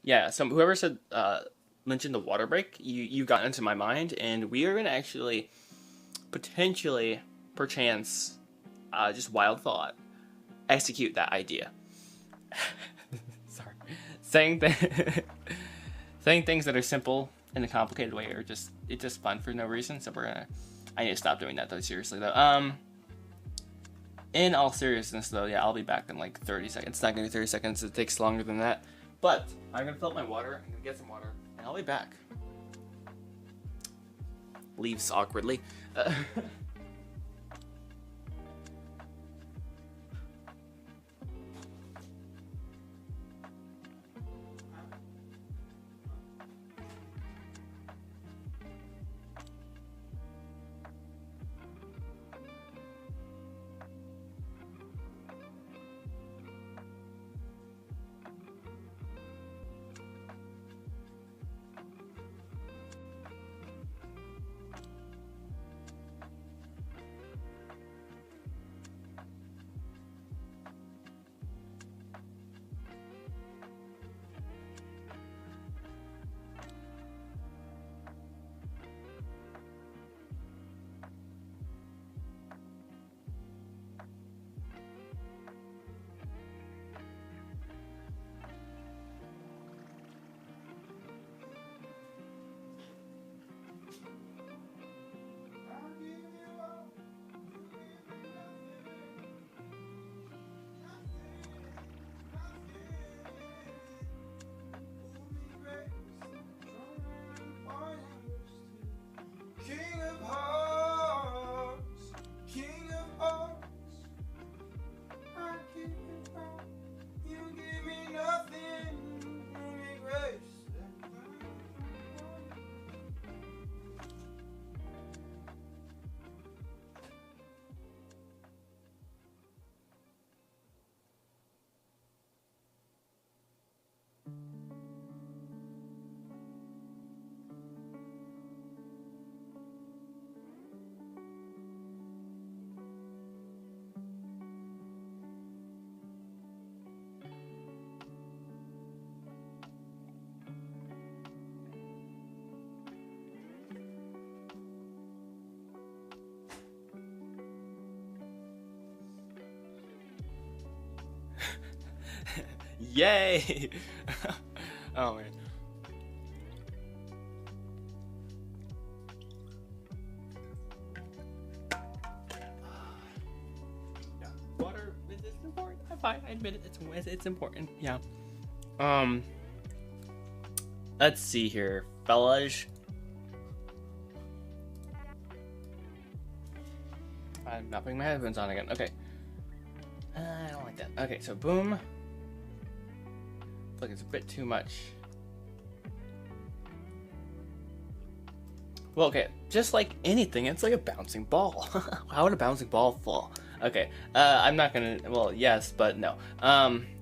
Yeah, so whoever said, mentioned the water break, you got into my mind, and we are going to actually, potentially, perchance, just wild thought, execute that idea. Sorry. Saying things that are simple in a complicated way are it's just fun for no reason. So I need to stop doing that though, seriously though. In all seriousness though, yeah, I'll be back in like 30 seconds. It's not gonna be 30 seconds, it takes longer than that. But I'm gonna fill up my water, I'm gonna get some water, and I'll be back. Leaves awkwardly. Yay! Oh man. Yeah, water is important. I admit it. It's important. Yeah. Let's see here, fellas. I'm not putting my headphones on again. Okay. I don't like that. Okay, so boom. Look, it's a bit too much. Well, okay, just like anything, it's like a bouncing ball. How would a bouncing ball fall? Okay, I'm not gonna, well, yes, but no.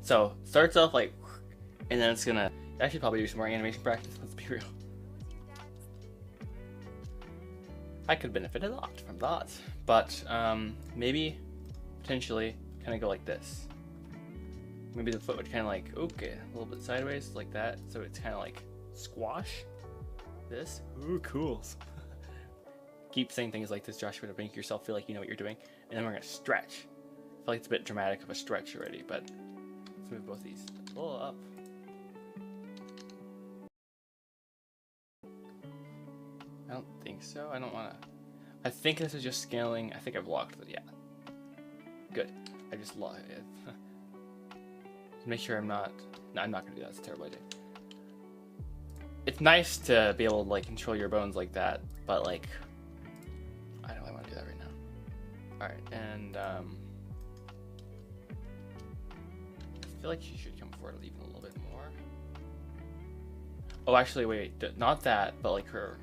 So, starts off like, and then it's gonna, I should probably do some more animation practice, let's be real. I could benefit a lot from that, but, maybe, potentially, kind of go like this. Maybe the foot would kind of like, okay, a little bit sideways, like that, so it's kind of like squash. This? Ooh, cool. Keep saying things like this, Joshua, to make yourself feel like you know what you're doing. And then we're going to stretch. I feel like it's a bit dramatic of a stretch already, but let's move both these a little up. I don't think so. I don't want to. I think this is just scaling. I think I've locked it. Yeah. Good. I just locked it. Make sure I'm not. No, I'm not going to do that. It's a terrible idea. It's nice to be able to like control your bones like that, but like I don't really want to do that right now. Alright, and I feel like she should come forward even a little bit more. Oh, actually, wait, not that, but like her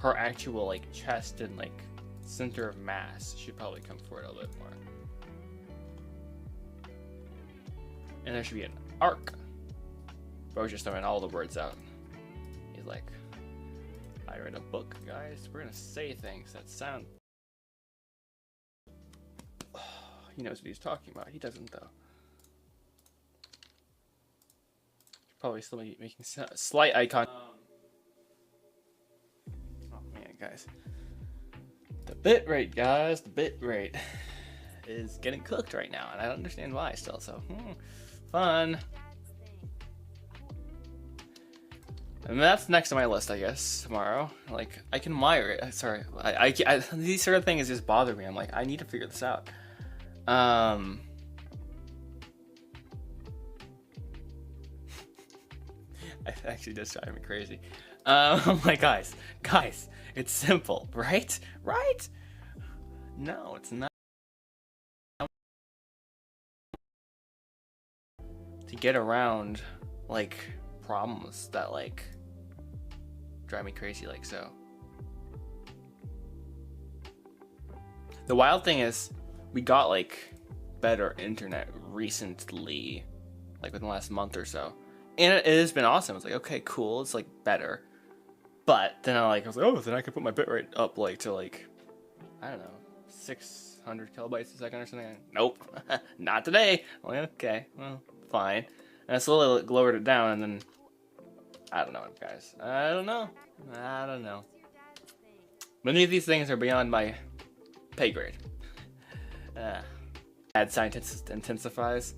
actual like chest and like center of mass should probably come forward a little bit more. And there should be an arc. Bro's just throwing all the words out. He's like, I read a book, guys. We're gonna say things that sound. He knows what he's talking about. He doesn't, though. Probably still making slight eye contact. Oh man, guys. The bit rate, guys. The bit rate is getting cooked right now, and I don't understand why still. So, fun. And that's next on my list, I guess, tomorrow. Like, I can wire it. Sorry. These sort of things just bother me. I'm like, I need to figure this out. It actually does drive me crazy. I'm like, guys, it's simple, right? Right? No, it's not. To get around, like, problems that like drive me crazy like so. The wild thing is we got like better internet recently, like within the last month or so, and it has been awesome. It's like, okay, cool, it's like better, but then I was like, oh, then I could put my bitrate up like to like, I don't know, 600 kilobytes a second or something. Nope. Not today. Like, okay, well, fine. And I slowly lowered it down, and then I don't know, guys. I don't know. Many of these things are beyond my pay grade. Mad science intensifies.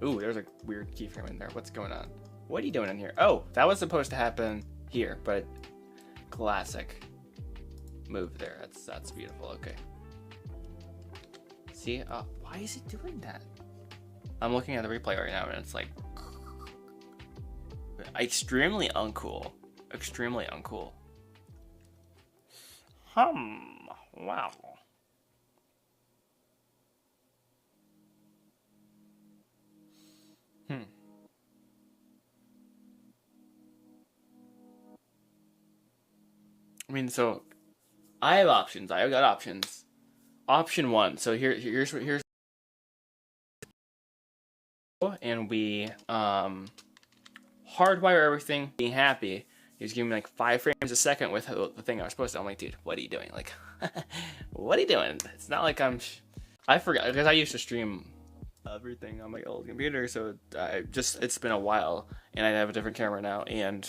Ooh, there's a weird keyframe in there. What's going on? What are you doing in here? Oh, that was supposed to happen here, but classic move there. That's beautiful. Okay. See? Why is it doing that? I'm looking at the replay right now, and it's like extremely uncool. Extremely uncool. Wow. I mean, so I have options. I got options. Option one. So here's and we hardwire everything. Being happy. He's giving me like 5 frames a second with the thing I was supposed to. I'm like, dude, what are you doing? Like, what are you doing? It's not like I forgot because I used to stream everything on my old computer, so it's been a while, and I have a different camera now. And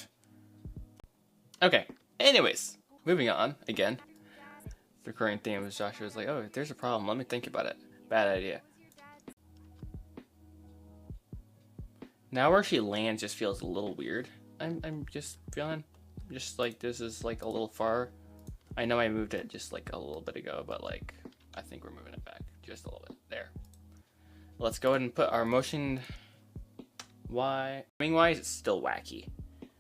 okay. Anyways, moving on again. The recurring theme is Joshua's like, oh, there's a problem. Let me think about it. Bad idea. Now where she lands just feels a little weird. I'm just feeling, just like this is like a little far. I know I moved it just like a little bit ago, but like I think we're moving it back just a little bit. There. Let's go ahead and put our motion Y. Timing wise, it's still wacky.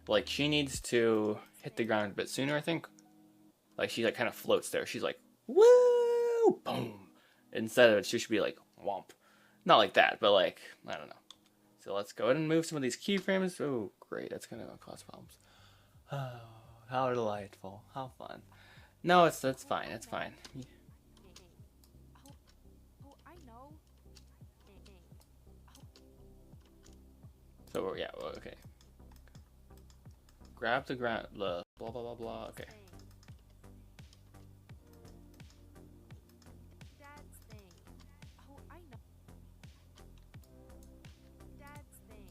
Like she needs to hit the ground a bit sooner, I think. Like she like kind of floats there. She's like, woo, boom. Instead of it, she should be like womp. Not like that, but like I don't know. So let's go ahead and move some of these keyframes. Oh, great, that's gonna cause problems. Oh, how delightful, how fun. No, that's fine. It's fine. Oh, I know. So yeah, well, okay. Grab the ground. Blah blah blah blah. Okay. Dad's thing. Oh, I know. Dad's thing.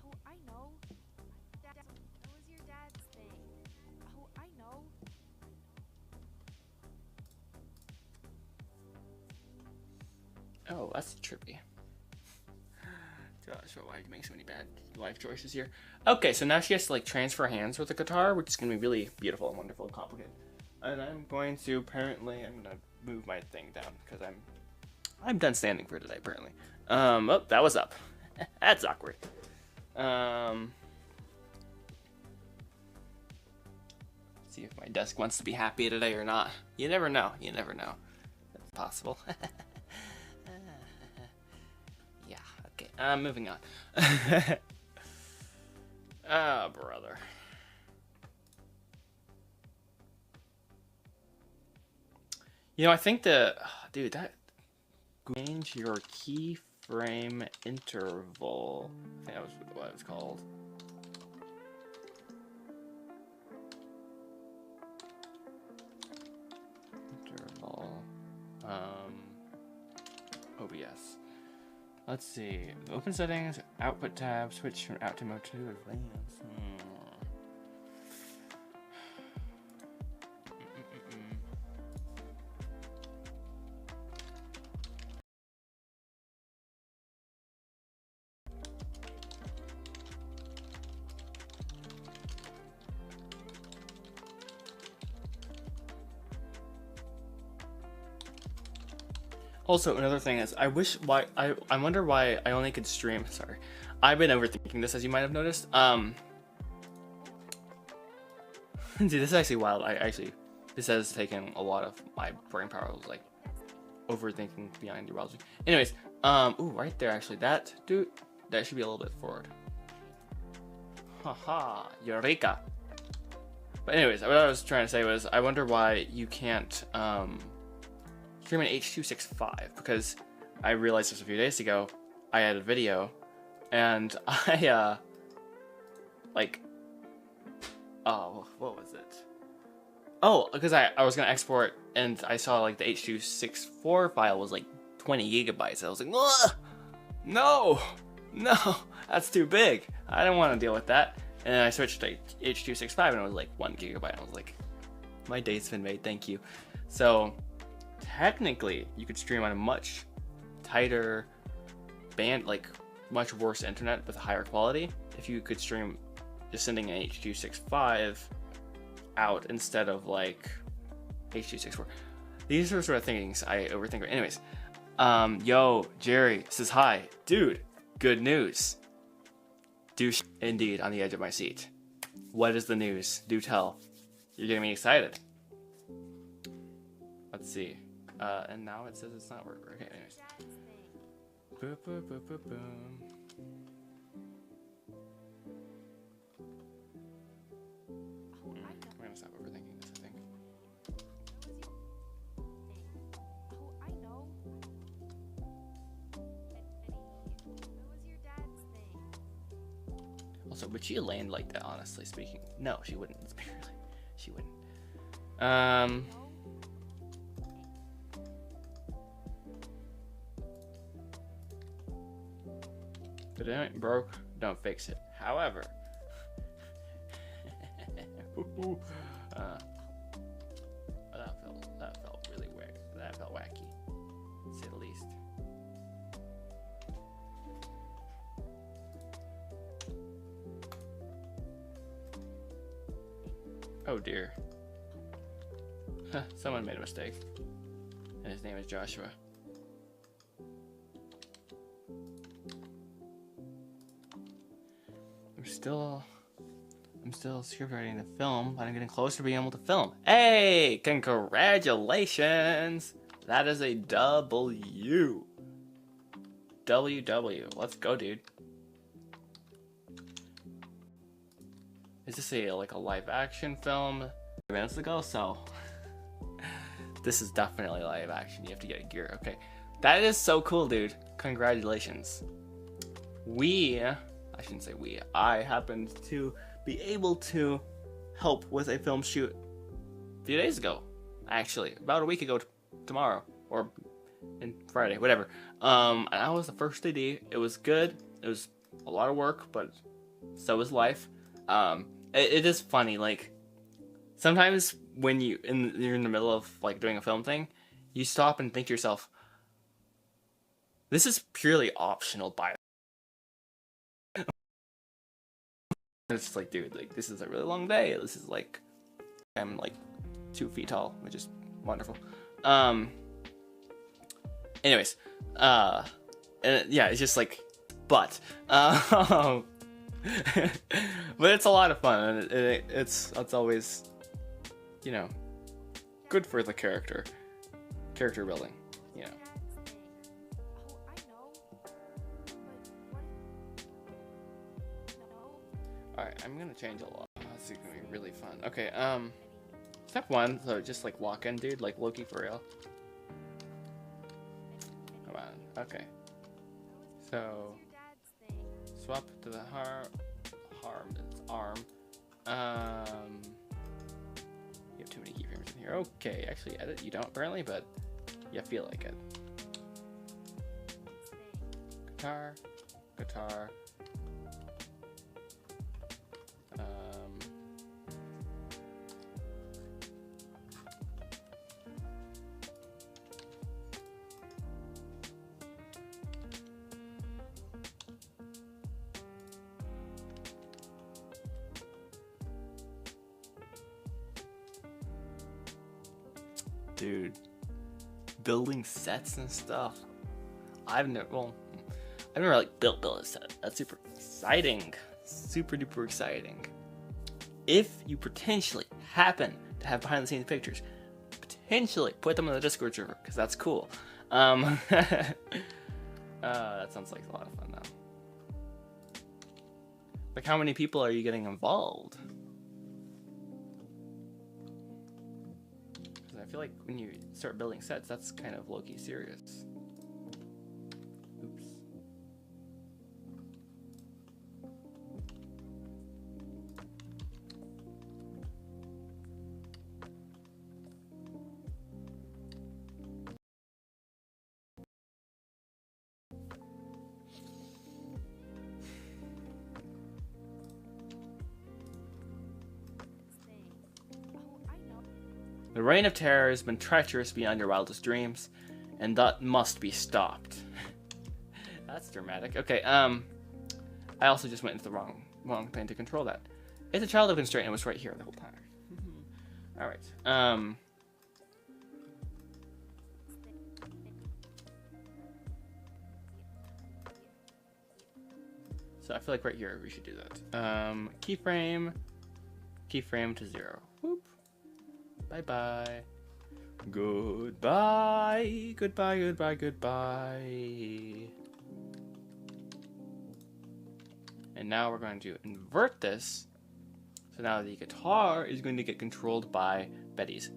Oh, I know. That was your dad's thing. Oh, I know. Oh, that's trippy. Gosh, why are you making so many bad life choices here? Okay, so now she has to like transfer hands with the guitar, which is gonna be really beautiful and wonderful and complicated. And I'm going to I'm gonna move my thing down because I'm done standing for today apparently. Oh, that was up. That's awkward. See if my desk wants to be happy today or not. You never know. You never know. That's possible. Yeah. Okay. Moving on. Ah, brother. You know, I think dude, that change your keyframe interval. I think that was what it was called. Interval. OBS. Let's see. Open settings, output tab, switch from out to mode 2 advanced. Also, another thing is, I wonder why I only could stream. Sorry, I've been overthinking this, as you might have noticed. Dude, this is actually wild. This has taken a lot of my brain power. I was like overthinking beyond your logic. Anyways, ooh, right there, actually, that should be a little bit forward. Haha, Eureka! But anyways, what I was trying to say was, I wonder why you can't stream in H.265, because I realized this a few days ago. I had a video, and I oh, what was it? Oh, because I was gonna export, and I saw like the H.264 file was like 20 gigabytes. I was like, ugh! No, that's too big. I don't want to deal with that. And then I switched to H.265, and it was like 1 gigabyte. I was like, my day's been made. Thank you. So technically, you could stream on a much tighter band, like much worse internet with higher quality, if you could stream just sending an H.265 out instead of like H.264. These are sort of things I overthink. Anyways, yo, Jerry says hi. Dude, good news. Indeed, on the edge of my seat. What is the news? Do tell. You're getting me excited. Let's see. And now it says it's not working. Okay, anyways. Boop, boop, boop, boop, boom. I'm gonna stop overthinking this, I think. Oh, I know. It was your dad's thing. Also, would she land like that, honestly speaking? No, she wouldn't. She wouldn't. If it ain't broke, don't fix it. However, that felt really weird. That felt wacky, to say the least. Oh dear. Someone made a mistake. And his name is Joshua. I'm still scriptwriting the film, but I'm getting closer to being able to film. Hey! Congratulations! That is a W. WW. Let's go, dude. Is this like a live action film? 3 minutes ago, so this is definitely live action. You have to get gear. Okay. That is so cool, dude. Congratulations. I shouldn't say we. I happened to be able to help with a film shoot a few days ago. Actually, about a week ago tomorrow. Or in Friday, whatever. And I was the first AD. It was good. It was a lot of work, but so is life. It is funny, like, sometimes when you're in the middle of, like, doing a film thing, you stop and think to yourself, this is purely optional by it's just like, dude, like, this is a really long day. This is like, I'm like 2 feet tall, which is wonderful. Anyways, and yeah, it's just like, but but it's a lot of fun, and it's always, you know, good for the character building, you know. Alright, I'm gonna change a lot. This is gonna be really fun. Okay, step 1, so just like walk in, dude, like Loki for real. Come on, okay. So swap to the arm. You have too many keyframes in here. Okay, actually edit you don't apparently, but you feel like it. Guitar. Dude, building sets and stuff. I've never like built a set. That's super exciting. Super duper exciting. If you potentially happen to have behind the scenes pictures, potentially put them in the Discord server, because that's cool. That sounds like a lot of fun now. Like, how many people are you getting involved? I feel like when you start building sets, that's kind of low-key serious. Oops. The reign of terror has been treacherous beyond your wildest dreams, and that must be stopped. That's dramatic. Okay, I also just went into the wrong thing to control that. It's a child of constraint and was right here the whole time. Alright, so I feel like right here we should do that. Keyframe to 0. Whoop. Bye-bye. Goodbye. And now we're going to invert this. So now the guitar is going to get controlled by Betty's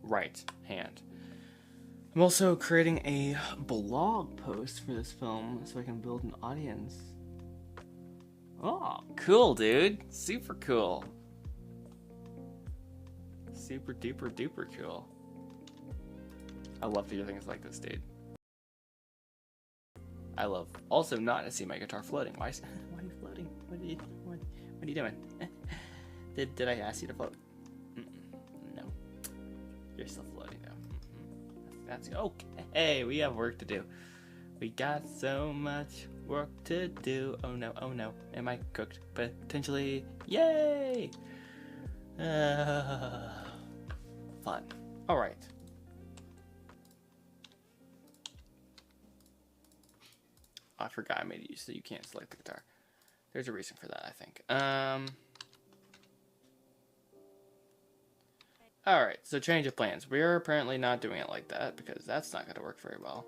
right hand. I'm also creating a blog post for this film so I can build an audience. Oh, cool, dude. Super cool. Super duper cool. I love to do things like this, dude. I love also not to see my guitar floating. Why are you floating? What are you doing? Did I ask you to float? No. You're still floating though. That's okay. We have work to do. We got so much work to do. Oh no. Am I cooked? Potentially. Yay! Fun. All right. I forgot I made it so you can't select the guitar. There's a reason for that, I think. Alright, so change of plans. We're apparently not doing it like that because that's not going to work very well.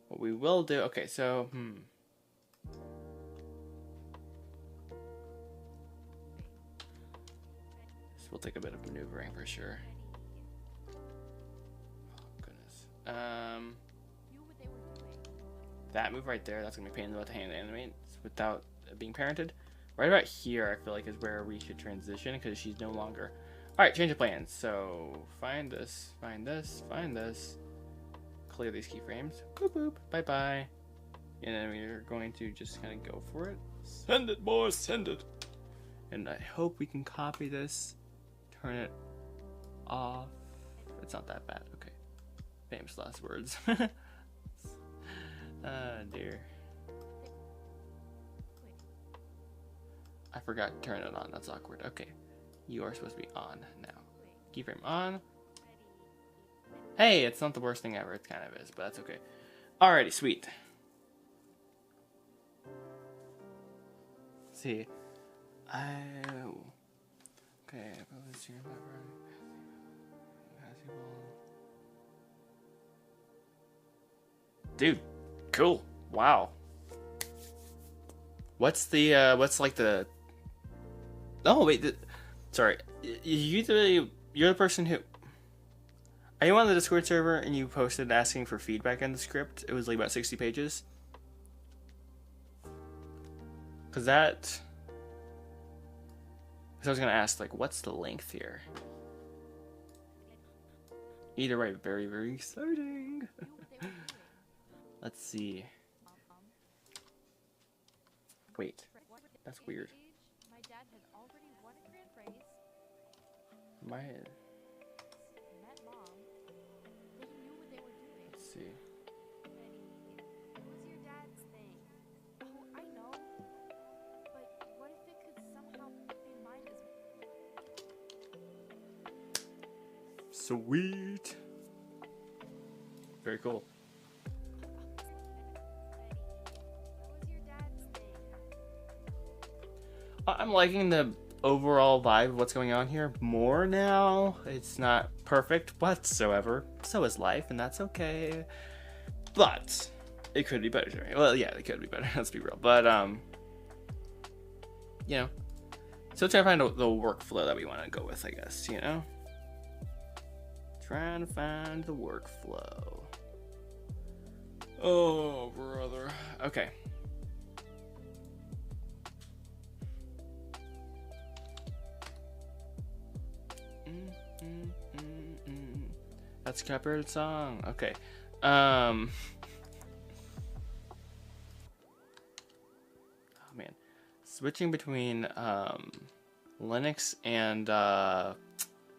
What we will do... Okay, so... This will take a bit of maneuvering for sure. Oh, goodness. That move right there, that's going to be a pain in the butt to hand animate without being parented. Right about here, I feel like, is where we should transition because she's no longer... Alright, change of plans. So, find this, find this, find this. Clear these keyframes. Boop boop, bye bye. And then we're going to just kind of go for it. Send it, boys, send it. And I hope we can copy this, turn it off. It's not that bad, okay. Famous last words. Dear. I forgot to turn it on, that's awkward. Okay. You are supposed to be on now. Keyframe on. Hey, it's not the worst thing ever. It kind of is, but that's okay. Alrighty, sweet. Let's see. Okay. Dude, cool. Wow. What's the what's like the... Oh wait. Sorry, you're the person who... Are you on the Discord server and you posted asking for feedback on the script? It was like about 60 pages. Because that... Because I was going to ask, like, what's the length here? Either way, very, very exciting. Let's see. Wait, that's weird. My... Let's see. It was your dad's thing. Oh, I know. But what if it could somehow be mine as... Sweet. Very cool. What was your dad's thing? I'm liking the overall vibe of what's going on here more now. It's not perfect whatsoever. So is life, and that's okay. But it could be better. Well, yeah, it could be better. Let's be real. But you know, still trying to find the workflow that we want to go with, I guess. You know, trying to find the workflow. Oh, brother. Okay. That's a copyrighted song. Okay. Oh man. Switching between Linux and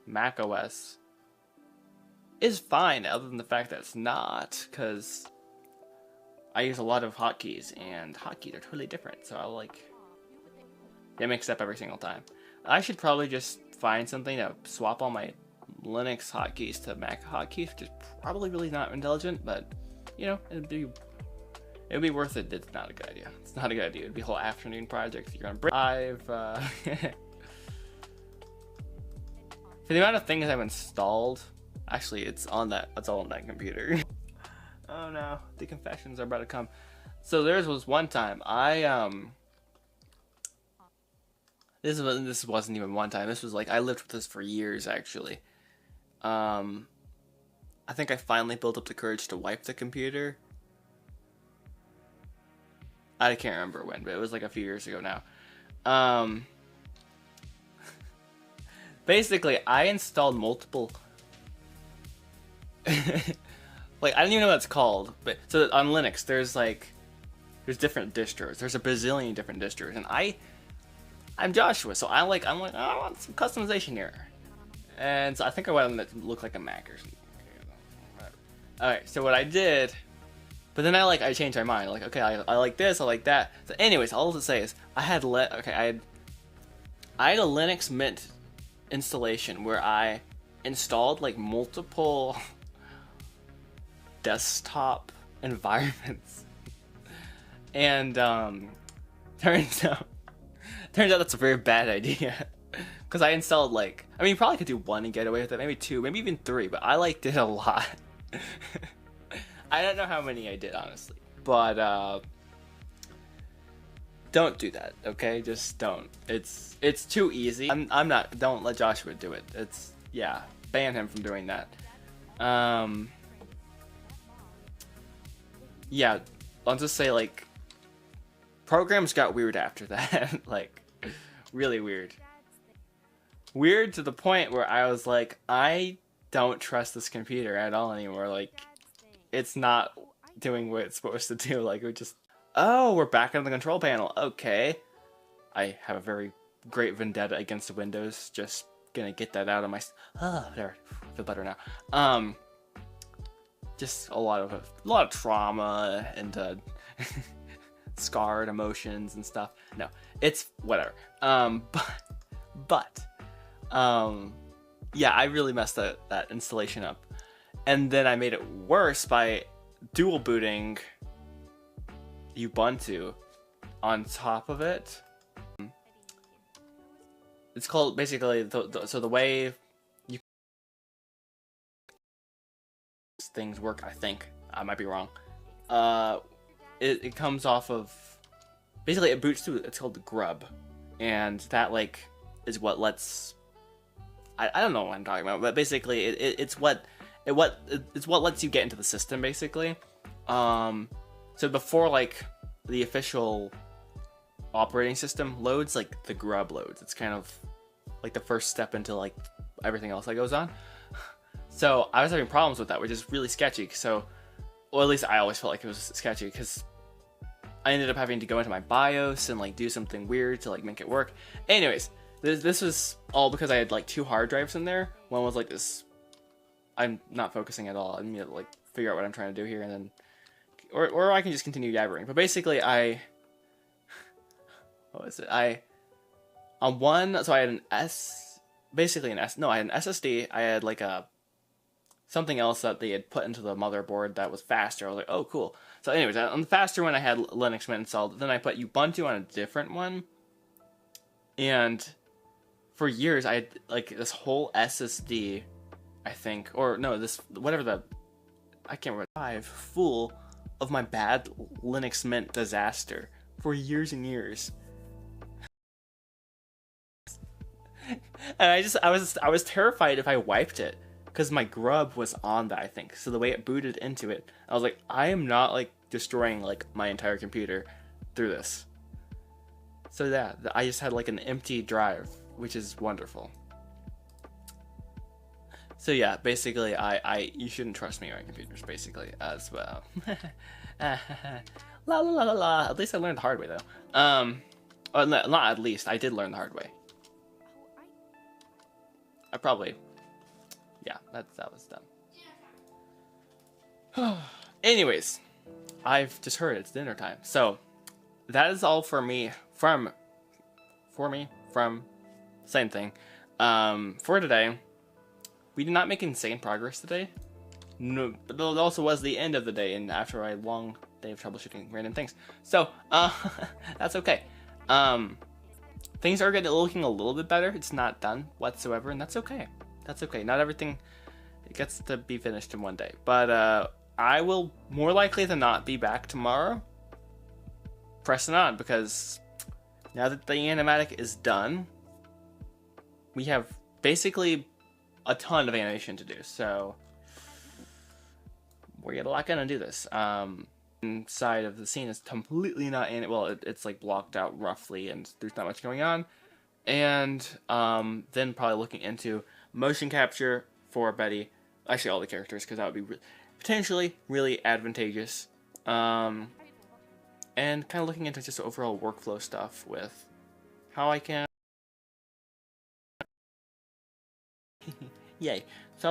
Mac OS is fine, other than the fact that it's not, because I use a lot of hotkeys, and hotkeys are totally different, so I'll like get mixed up every single time. I should probably just find something to swap all my Linux hotkeys to Mac hotkeys, which is probably really not intelligent, but you know, it'd be worth it. It's not a good idea. It's not a good idea. It'd be a whole afternoon project. You're gonna break. For the amount of things I've installed, actually, it's all on that computer. Oh no, the confessions are about to come. So there was one time this wasn't even one time. This was like, I lived with this for years, actually. I think I finally built up the courage to wipe the computer. I can't remember when, but it was like a few years ago now. Basically, I installed multiple... like, I don't even know what it's called, but so on Linux, there's different distros. There's a bazillion different distros, and I'm Joshua, so I'm like, oh, I want some customization here. And so I think I wanted it to look like a Mac or something. Alright, so what I did, but then I changed my mind. Like, okay, I like this, I like that. So anyways, all to say is, I had a Linux Mint installation where I installed like multiple desktop environments, and turns out that's a very bad idea. Because I installed like, I mean, you probably could do one and get away with it, maybe two, maybe even three, but I like did a lot. I don't know how many I did, honestly, but don't do that, okay? Just don't. It's too easy. I'm not. Don't let Joshua do it. It's, yeah, ban him from doing that. Yeah, I'll just say, like, programs got weird after that. Like, really weird. Weird to the point where I was like, I don't trust this computer at all anymore. Like, it's not doing what it's supposed to do. Like, we just, oh, we're back on the control panel. Okay. I have a very great vendetta against Windows. Just gonna get that out of my, there, I feel better now. Just a lot of trauma and scarred emotions and stuff. No, it's whatever. But yeah, I really messed that installation up, and then I made it worse by dual booting Ubuntu on top of it. It's called basically so the way you things work. I think I might be wrong. It comes off of basically it boots to, it's called the grub, and that like is what lets, I don't know what I'm talking about, but basically it's what lets you get into the system basically. So before like the official operating system loads, like the grub loads. It's kind of like the first step into like everything else that goes on. So I was having problems with that, which is really sketchy. So, or at least I always felt like it was sketchy because I ended up having to go into my BIOS and like do something weird to like make it work. Anyways, this was all because I had like two hard drives in there. One was like this, I'm not focusing at all. I need to like figure out what I'm trying to do here, and then, or I can just continue yabbering. But basically, what was it? On one, so I had I had an SSD. I had like something else that they had put into the motherboard that was faster. I was like, oh, cool. So anyways, on the faster one, I had Linux Mint installed. Then I put Ubuntu on a different one. And for years, I had like this whole SSD, I think, or no, I can't remember, drive full of my bad Linux Mint disaster for years and years. And I was terrified if I wiped it, because my grub was on that, I think. So the way it booted into it, I was like, I am not like destroying like my entire computer through this. So yeah, I just had like an empty drive, which is wonderful. So yeah, basically, you shouldn't trust me on computers, basically, as well. La la la la la. At least I learned the hard way, though. Well, not at least, I did learn the hard way. I probably, yeah, that was dumb. Anyways, I've just heard it's dinner time, so that is all for me. From same thing. For today, we did not make insane progress today. No, but it also was the end of the day, and after a long day of troubleshooting random things. So, that's okay. Things are looking a little bit better. It's not done whatsoever, and that's okay. That's okay. Not everything gets to be finished in one day. But I will more likely than not be back tomorrow pressing on, because now that the animatic is done, we have basically a ton of animation to do. So we're not gonna do this. Inside of the scene is completely not it's like blocked out roughly, and there's not much going on. And then probably looking into motion capture for Betty, actually all the characters, because that would be potentially really advantageous. And kind of looking into just overall workflow stuff with how I can yay. So